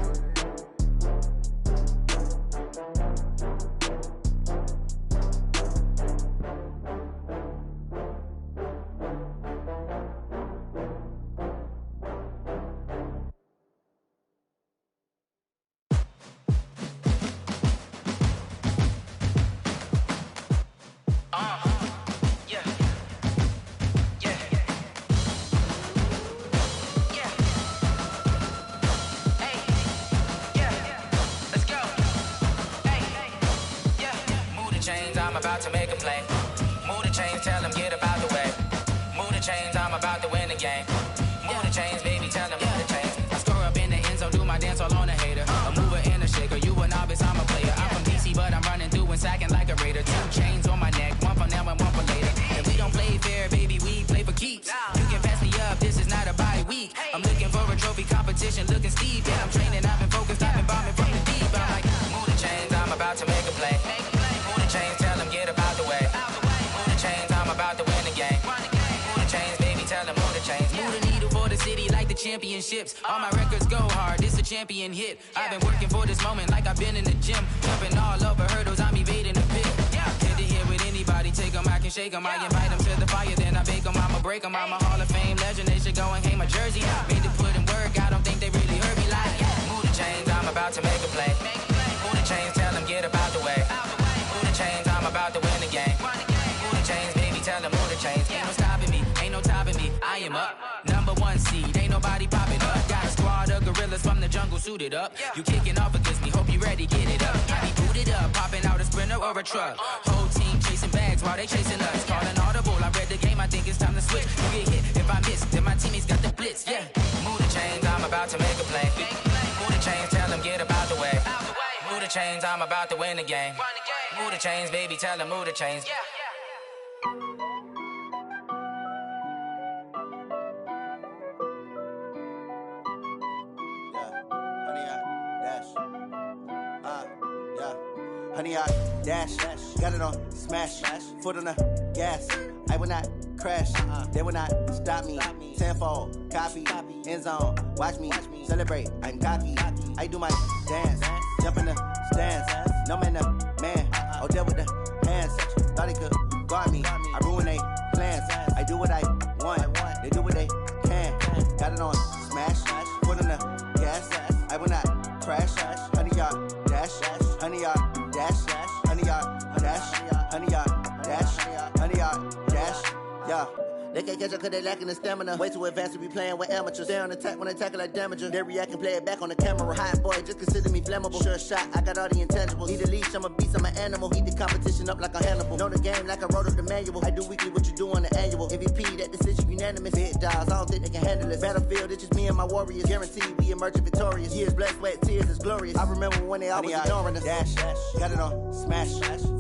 About to make a play. Move the chains, tell them get about the way. Move the chains, I'm about to win the game. Move the chains, baby, tell them move the chains. I score up in the end zone, do my dance all on a hater. A mover and a shaker, you a novice, I'm a player. I'm from DC, but I'm running through and sacking like a raider. 2 chains on my neck, one for now and one for later. If we don't play fair, baby, we play for keeps. You can pass me up, this is not a bye week. I'm looking for a trophy competition, looking steep. Yeah, I'm training, I've been focused, I've been bombing from the deep. I'm like, move the chains, I'm about to make a play. Move the chains, tell them get about the way. Move the chains, I'm about to win the game. Move the chains, baby, tell them move the chains. Move the needle for the city like the championships. All my records go hard, this a champion hit. I've been working for this moment like I've been in the gym. Jumping all over hurdles, I'm evading the pit. Head to head with anybody, take them, I can shake them. I invite them to the fire, then I bake them, I'ma break them. I'm a Hall of Fame legend, they should go and hang my jersey. Made to put in work, I don't think they really heard me like, move the chains, I'm about to make a play. Move the chains, tell them get about the way. Move the chains, I'm about to win the game. Move the chains, baby, tell them move the chains. Ain't no stopping me, ain't no topping me. I am up, number 1 seed, ain't nobody popping up. Got a squad of gorillas from the jungle suited up. You kicking off against me, hope you ready, get it up. I be booted up, popping out a sprinter or a truck. Whole team chasing bags while they chasing us. Calling audible, I read the game, I think it's time to switch. You get hit, if I miss, then my teammates got the blitz, yeah. Move the chains, I'm about to make a play. Move the chains, tell them get about the way. Move the chains, I'm about to win the game. Move the chains, baby, tell them move the chains. Honey, I dash, got it on smash, foot on the gas. I will not crash, they will not stop me. Tenfold, copy, end zone, watch me celebrate. I'm cocky, I do my dance, jump in the stands. No man, the man, oh, deal with the hands. Thought he could guard me, I ruin they plans. I do what I want, they do what they can. Got it on smash, foot on the gas. I will not crash, honey, y'all dash, honey, y'all dash, honey, y'all dash, honey, y'all dash, honey, y'all dash, yeah. They can't catch up cause they lacking the stamina. Way too advanced to be playing with amateurs. Stay on attack when they tackle like damager. They react and play it back on the camera. Hot boy, just consider me flammable. Sure shot, I got all the intangibles. Need a leash, I'm a beast, I'm an animal. Heat the competition up like a Hannibal. Know the game like I wrote up the manual. I do weekly what you do on the annual. MVP, that decision unanimous. Big dogs, I don't think they can handle it. Battlefield, it's just me and my warriors. Guaranteed we emerging victorious. Years, blood, sweat, tears, it's glorious. I remember when they always ignoring us. Dash, got it on smash,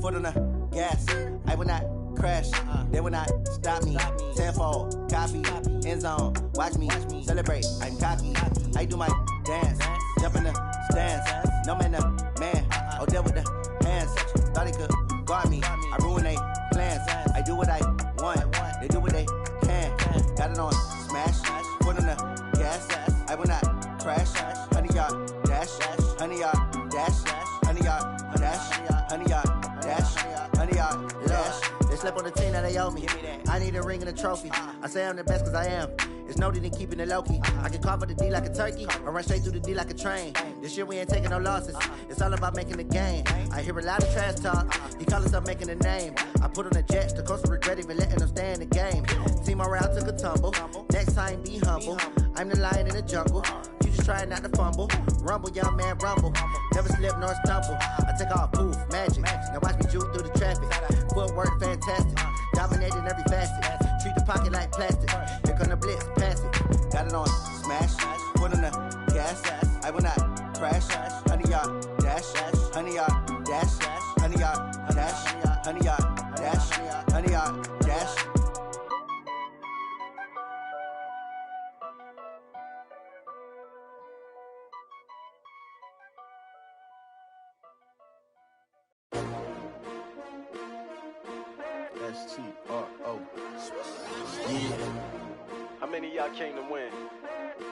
foot on the gas. I will not crash, they will not stop me. Tenfold, copy, end zone, watch me celebrate. I'm cocky, I do my dance, jump in the stands. No man, the man, oh, deal with the hands. Thought he could guard me, I ruin they plans. I do what I want, they do what they can. Got it on smash, foot on the gas. I will not crash, honey, y'all dash, honey, y'all dash, honey, y'all dash, honey, y'all dash, honey, y'all dash. They slept on the team that they owe me. I need a ring and a trophy. I say I'm the best cause I am. It's no need in keeping it low-key. I can carve up the D like a turkey or run straight through the D like a train. This year we ain't taking no losses. It's all about making the game. I hear a lot of trash talk. He call himself making a name. I put on the jets. The coach will regret even letting them stay in the game. Team morale took a tumble. Next time be humble. I'm the lion in the jungle. You just trying not to fumble. Rumble, young man, rumble. Never slip nor stumble. I take off, poof, magic. Now watch me juke through the traffic. Footwork, fantastic. Dominating every facet. Treat the pocket like plastic. Here come the blitz, pass it. Got it on, smash. Foot on the gas. I will not crash. 100-yard dash. 100-yard dash. 100-yard dash. 100-yard dash. 100-yard dash. S-T-R-O. Yeah. How many of y'all came to win?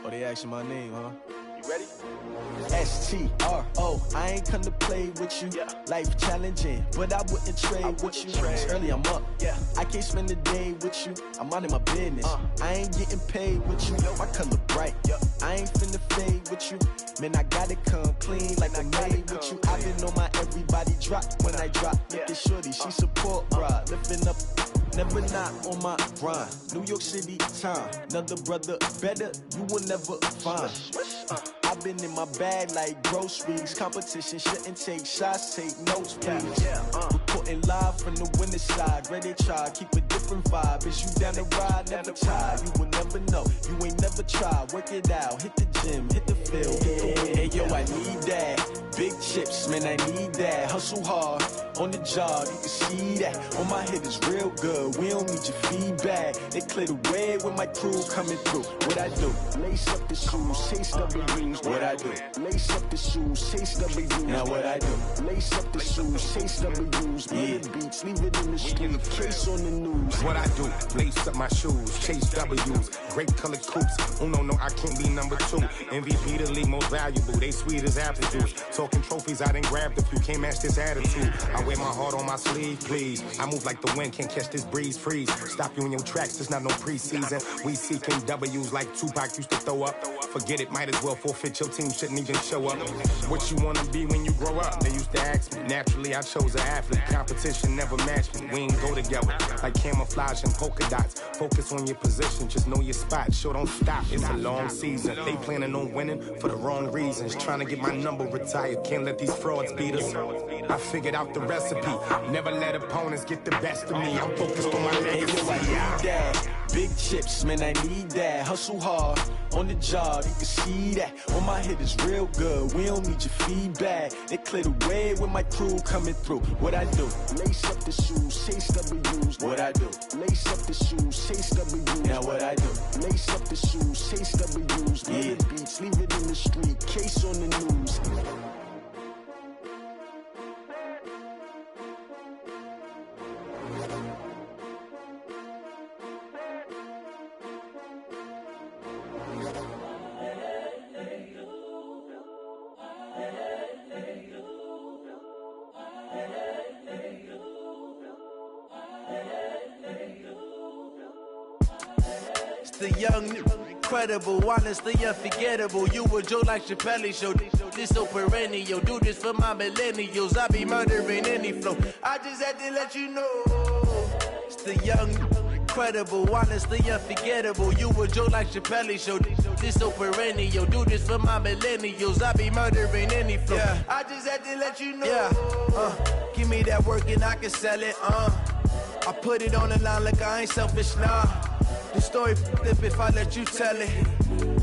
Oh, they asking my name, huh? You ready? S-T-R-O. I ain't come to play with you. Yeah. Life challenging, but I wouldn't trade with you. It's early, I'm up. Yeah. I can't spend the day with you. I'm out of my business. I ain't getting paid with you. My color bright. I ain't finna fade with you. Man, I gotta come clean like I'm made with you. I've been on my everybody drop when I drop. Look at shorty, she support bra. Lifting up, never not on my grind. New York City time, another brother better, you will never find. I've been in my bag like groceries. Competition shouldn't take shots, take notes, please. Reporting live from the winter side. Ready to try, keep a different vibe. Is you down the ride, never tired. You will never know, you ain't never tried. Work it out, hit the gym, hit the field. Hey yo, I need that. Big chips, man, I need that. Hustle hard, on the job, you can see that. On my head is real good, we don't need your feedback. They clear the way with my crew coming through. What I do? Lace up the shoes, chase W's. What I do? Lace up the shoes, chase W's. Now what I do? Lace up the shoes, chase W's. Yeah, beats, leave it in the street, case on the news. What I do? Lace up my shoes, chase W's. Grape colored coops. Oh no, I can't be number 2. MVP the league most valuable. They sweet as apple juice. Talking trophies, I done grabbed a few. Can't match this attitude. I wear my heart on my sleeve, please. I move like the wind, can't catch this breeze. Freeze. Stop you in your tracks. There's not no preseason. We seeking W's like Tupac used to throw up. Forget it, might as well forfeit. Your team shouldn't even show up. What you wanna be when you grow up? They used to ask me. Naturally, I chose an athlete. Competition never matched me. We ain't go together like camouflage and polka dots. Focus on your position, just know your spot. Sure, don't stop. It's a long season. They planning on winning for the wrong reasons. Trying to get my number retired. Can't let these frauds beat us. I figured out the recipe. Never let opponents get the best of me. I'm focused on my legacy. I need that. Big chips, man, I need that. Hustle hard, on the job, you can see that. On my head is real good, we don't need your feedback. They clear the way with my crew coming through. What I do? Lace up the shoes, chase W's. What I do? Lace up the shoes, chase W's. Now what I do? Lace up the shoes, chase W's. Yeah, beats, leave it in the street, case on the news. The young, incredible, honestly unforgettable. You a Joe like Chappelle show. This so perennial. Do this for my millennials. I be murdering any flow. I just had to let you know. It's the young, incredible, honestly unforgettable. You a Joe like Chappelle show. This so perennial. Do this for my millennials. I be murdering any flow. Yeah. I just had to let you know. Yeah. Give me that work and I can sell it. I put it on the line like I ain't selfish, nah. The story flip if I let you tell it.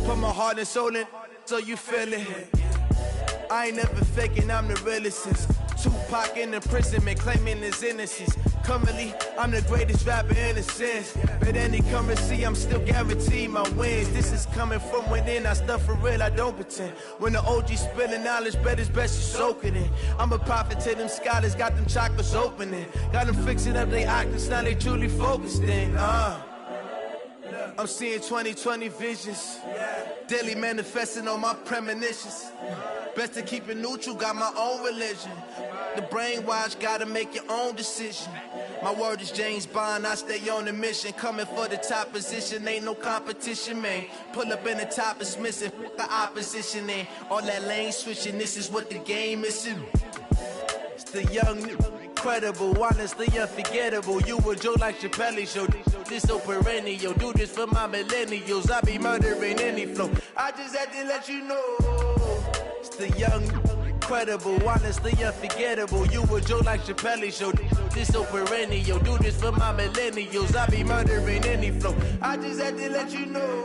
Put my heart and soul in so you feel it. I ain't never faking, I'm the realest since Tupac in imprisonment, claiming his innocence. Currently, I'm the greatest rapper in a sense. But any currency, I'm still guaranteed my wins. This is coming from within, I stuff for real, I don't pretend. When the OG spilling knowledge, bet it's best you soak it in. I'm a prophet to them scholars, got them chakras opening. Got them fixing up they octaves, now they truly focused in. I'm seeing 2020 visions. Daily manifesting on my premonitions. Best to keep it neutral, got my own religion. The brainwash, gotta make your own decision. My word is James Bond, I stay on the mission. Coming for the top position, ain't no competition, man. Pull up in the top, it's missing, the opposition in. All that lane switching, this is what the game is in. It's the young, incredible, honestly unforgettable. You a joke like Chappelle Show. This so perennial. Do this for my millennials. I be murdering any flow. I just had to let you know. It's the young, incredible, honestly unforgettable. You a joke like Chappelle Show. This so perennial. Do this for my millennials. I be murdering any flow. I just had to let you know.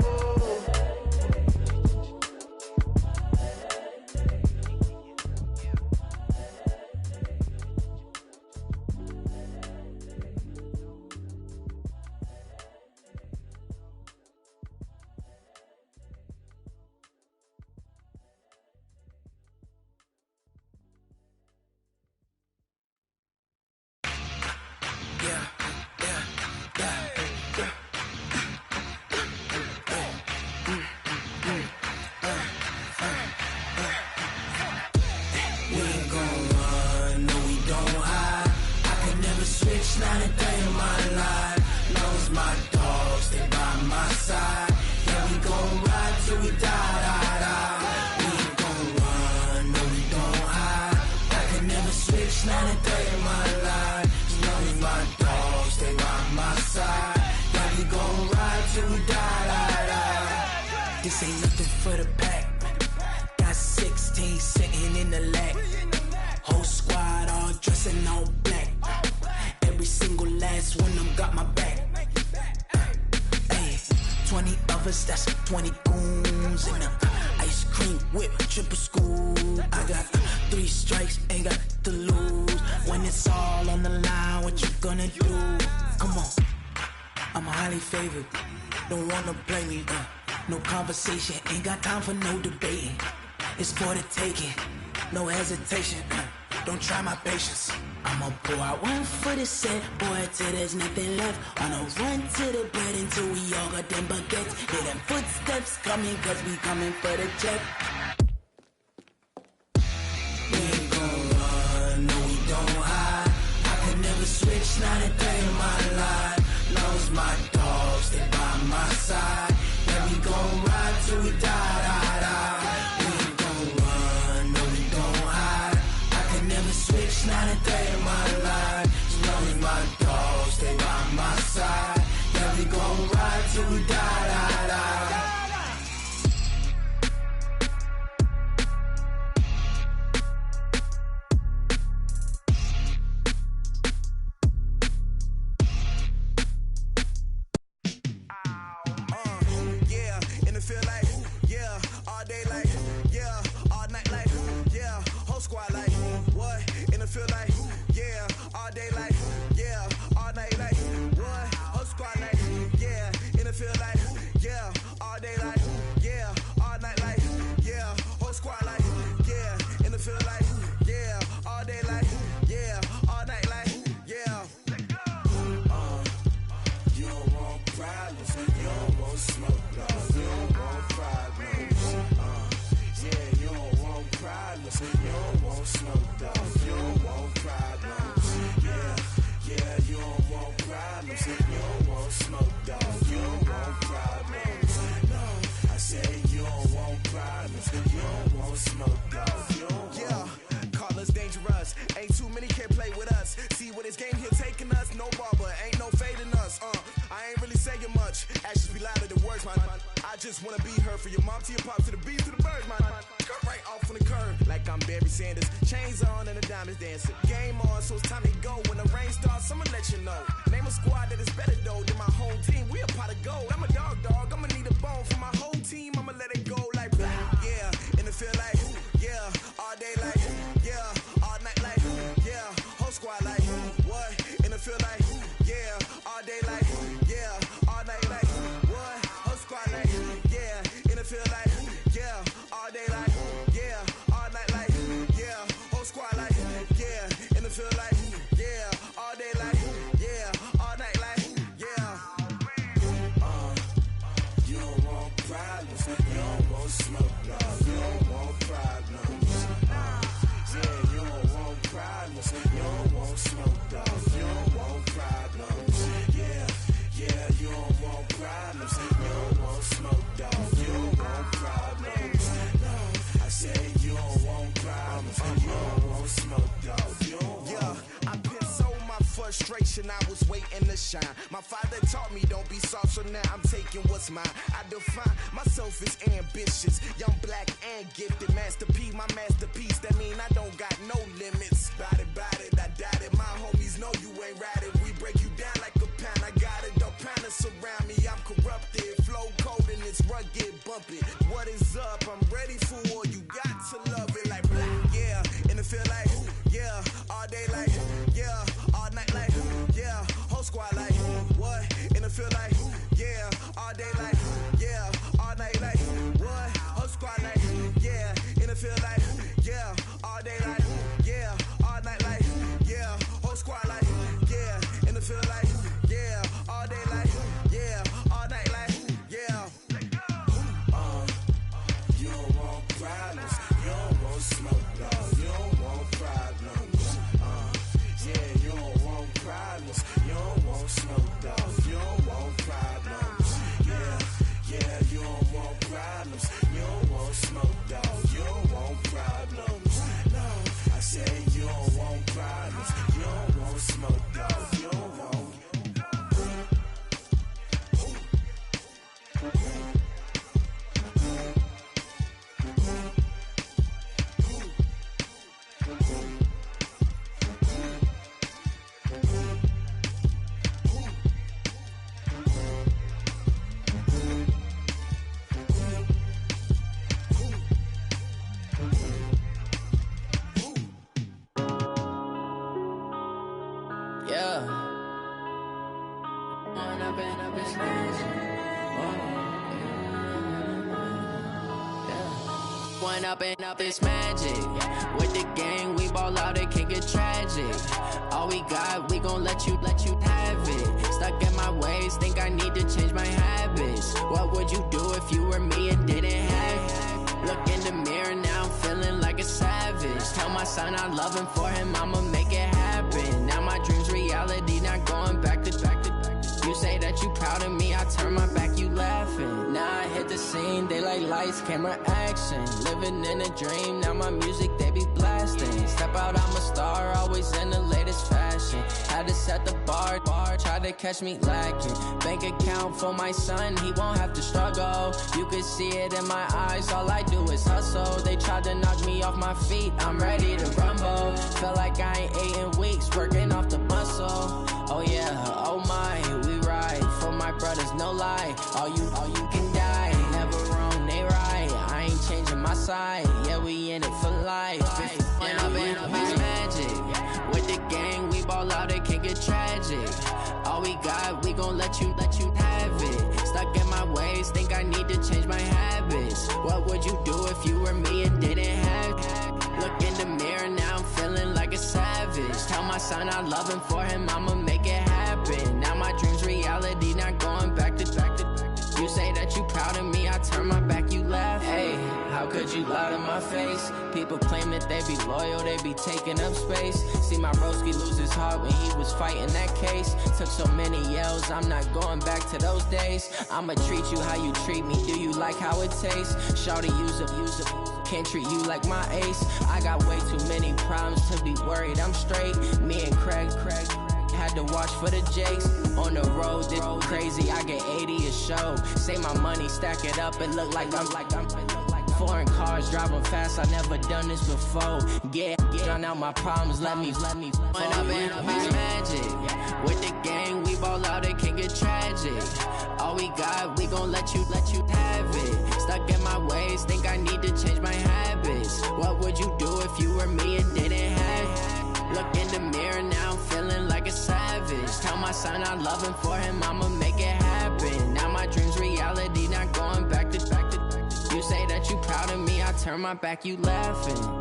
This ain't nothing for the pack. Got 16 sitting in the lag. Whole squad all dressing all black. Every single last one of them got my back. Hey, 20 of us, that's 20 goons in the ice cream whip, triple scoop. I got 3 strikes, ain't got to lose. When it's all on the line, what you gonna do? Come on, I'm highly favored. Don't wanna play me, no conversation, ain't got time for no debating. It's for the taking, no hesitation. Don't try my patience. I'ma pour out one for the set, boy, till there's nothing left. Wanna run to the bread until we all got them baguettes. Hear them footsteps coming, cause we coming for the check. We ain't gon' run, no we don't hide. I can never switch, not a day in my life. Knows my dogs, they by my side. Yeah, we gon' ride till we die. We ain't gon' run, no we don't hide. I can never switch, not a day in my life. As long as my dogs, they by my side. Yeah, we gon' ride till we die. You don't want problems, you don't want smoke, dog. You don't want problems. frustration, I was waiting to shine. My father taught me don't be soft, so now I'm taking what's mine. I define myself as ambitious, young, black, and gifted. Master P, my masterpiece, that mean I don't got no limits. Bout it, I doubt it. My homies know you ain't ride it. We break you down like a pound. I got it, the pound to surround me. I'm corrupted, flow cold and it's rugged, bump it. What is up? I'm ready for war. You got to love it like black, yeah. And it feel like, yeah. All day like, yeah. All night like, yeah. Whole squad like, what? And it feel like, yeah. All day like, yeah. All night like, what? Whole squad like, yeah. And it feel like, yeah. All day like, yeah. All night like, yeah. Whole squad like, yeah. And it feel like, yeah. All day like, yeah. All night like, yeah. You don't want problems. You don't want smoke, dog. You don't want problems. Yeah, you don't want problems. You don't want smoke, dog. You don't want problems. Yeah, you don't want problems. You don't want smoke, dog. You don't want problems. No, I said you don't want problems. You don't want smoke, dog. You don't want. Up it's magic. With the gang, we ball out, it can get tragic. All we got, we gon' let you have it. Stuck in my ways, think I need to change my habits. What would you do if you were me and didn't have it? Look in the mirror, now I'm feeling like a savage. Tell my son I love him, for him I'ma make it happen. Now my dream's reality, not going back to. You say that you proud of me, I turn my back, you laughing. Now I hit the scene, they like lights, camera, action. Living in a dream, now my music, they be blasting. Step out, I'm a star, always in the latest fashion. Had to set the bar, try to catch me lacking. Bank account for my son, he won't have to struggle. You can see it in my eyes, all I do is hustle. They tried to knock me off my feet, I'm ready to rumble. Feel like I ain't ate in weeks, working off the muscle. Oh yeah, oh my, we ride for my brothers, no lie. All you can die, never wrong, they right. I ain't changing my side, yeah, we in it for life. When up it's magic. With the gang, we ball out, it can get tragic. All we got, we gon' let you have it. Stuck in my ways, think I need to change my habits. What would you do if you were me and didn't have it? Look in the mirror, now I'm feeling like a savage. Tell my son I love him, for him I'ma make it happen. Now my dream's reality, not going back to. You say that you proud of me, I turn my back, you laugh. Hey, how could you lie to my face? People claim that they be loyal, they be taking up space. See my broski lose his heart when he was fighting that case. Took so many yells, I'm not going back to those days. I'ma treat you how you treat me, do you like how it tastes? Shawty, use it. Can't treat you like my ace. I got way too many problems to be worried, I'm straight. Me and Craig had to watch for the Jakes. On the road, this crazy, I get 80 a show. Say my money, stack it up, it look like I'm foreign cars, driving fast, I never done this before. Yeah, drown out my problems, let me When up it's magic. With the gang, we ball out, it can get tragic. All we got, we gon' let you have it. Stuck in my ways, think I need to change my habits. What would you do if you were me and didn't have it? Look in the mirror, now I'm feeling like a savage. Tell my son I love him, for him I'ma make it happen. Now my dream's reality, not going back to. You say that you proud of me, I turn my back, you laughing.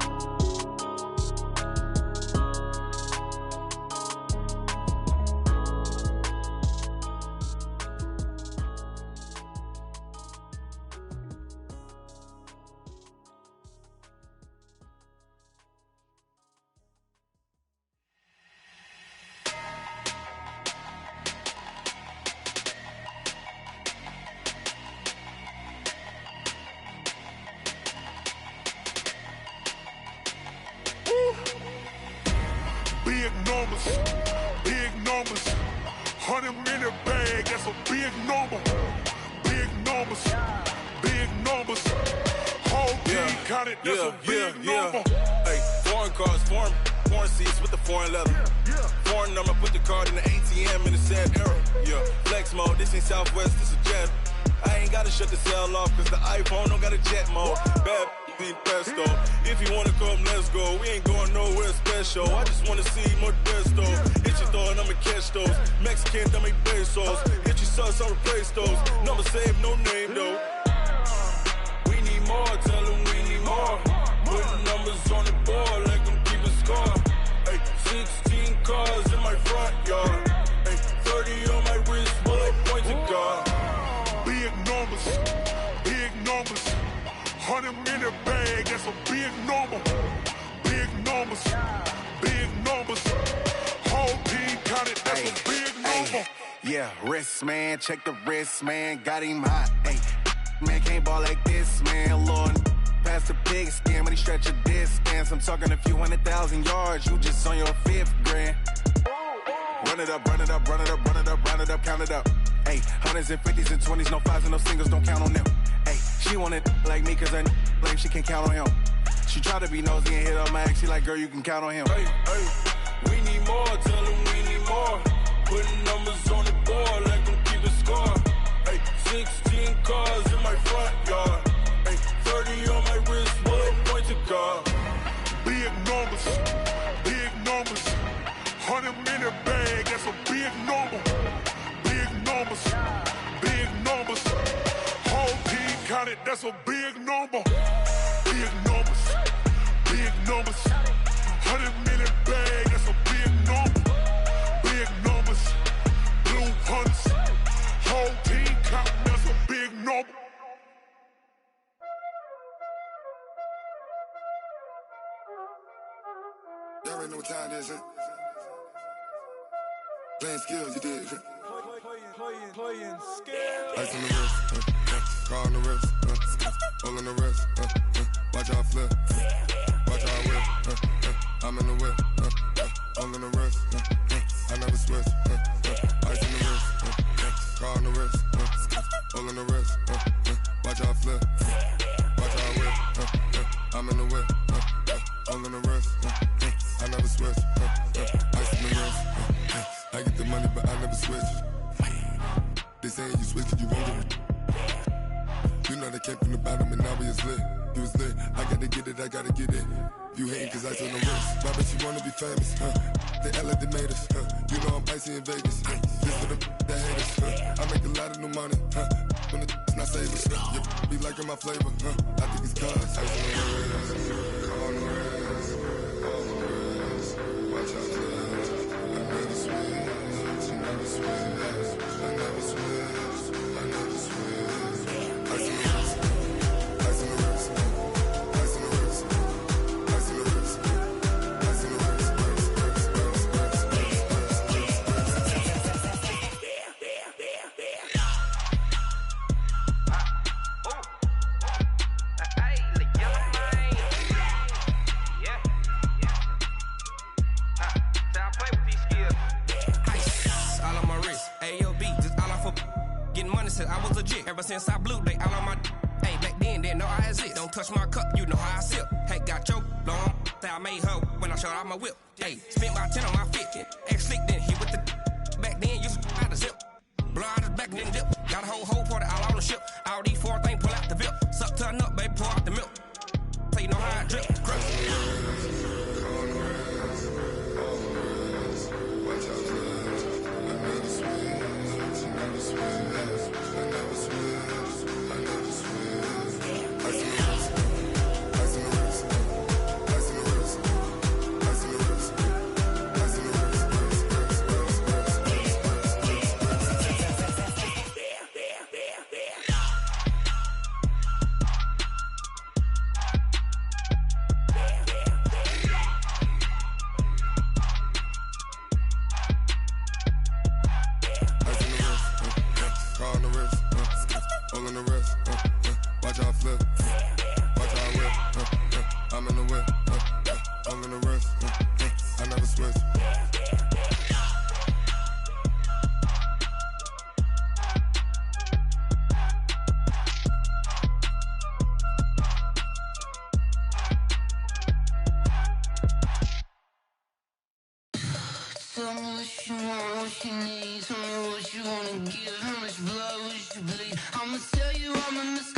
100 minute bag, that's a big number. Big numbers, big numbers. Whole team counted, that's a big number. Hey, foreign cars, foreign seats with the foreign leather. Foreign number, put the card in the ATM in the sad era. Yeah, flex mode, this ain't Southwest, this is Jet. I ain't gotta shut the cell off, cause the iPhone don't got a jet mode. Bad be pesto. If you wanna come, let's go. We ain't going nowhere special. I just wanna see more desto. Hit your throw and I'ma catch those. Mexican, dummy pesos. Hit your sus, I'll replace those. Number save, no name though. We need more, tell them we need more. Putting numbers on the board, like them keep a score. Hey, 16 cars in my front yard. Hey, 30 on my wrist, bullet pointed guard. Big numbers, big numbers. 100 minute bag, that's a big number. Big numbers, big numbers. Whole team counted, that's a big number. Yeah, wrist man, check the wrist man, got him hot. Ay, man can't ball like this, man. Lord, past the pig skin when he stretch a distance. I'm talking a few 100,000 yards, you just on your 5th grand. Run it up, run it up, run it up, run it up, run it up, count it up. Ay, hundreds and 50s and 20s, no 5s and no singles, don't count on them. Ay, she want it like me cause I like she can count on him. She try to be nosy and hit on my ex, she like, girl, you can count on him. Hey, we need more, tell them we need more. Putting numbers on the board, like them keep a score. Hey, 16 cars in my front yard. Hey, 30 on my wrist, bullet pointed guard. Big numbers, big numbers. 100 minute bag, that's a big number. Big numbers, big numbers. Whole team counted, that's a big number. Big numbers, big numbers. 100 minute bag, that's a big number. Big numbers, blue hunts. Whole team counting, that's a big number. Y'all already know what time it is, huh? Playing skills, you did. Playing skills. Ice on the wrist, car on the wrist, all on the wrist, watch how I flip, watch how I whip, I'm in the whip, all on the wrist, I never switch, ice on the wrist, car on the wrist, all on the wrist, watch how I flip, watch how I whip, I'm in the whip, all on the wrist, I never switch, ice on the wrist, I get the money but I never switch. They saying you switch and you won't get it. You know they came from the bottom and now we is lit. You was lit, I gotta get it, I gotta get it. You hating cause ice on the wrist. Why bet you wanna be famous, huh? They act like they made us, huh? You know I'm icy in Vegas, This for the haters, I make a lot of new money, When it's not savers, You be liking my flavor, I think it's cause ice on the wrist, on the wrist, on the wrist. Watch out, I never switch, I never switch. I never switch, I never switch. Ice on the wrist, ice on the wrist, ice on the wrist, ice on the wrist, ice on the wrist, I was legit. Ever since I blew, they all on my hey, back then, didn't know I exist. Don't touch my cup, you know how I sip. Hey, got your long, say I made her when I showed out my whip. Hey, spent my 10 on my 50. Ex-slick, then he with the back then, used to out the zip. Blow out his back, then dip. Got a whole party all on the ship. All these 4 things, pull out the VIP. Suck, turn up, baby, pour out the milk. So you know how I drip. Crush. Tell me what you want, what you need. Tell me what you wanna give. How much blood would you bleed? I'ma tell you I'm a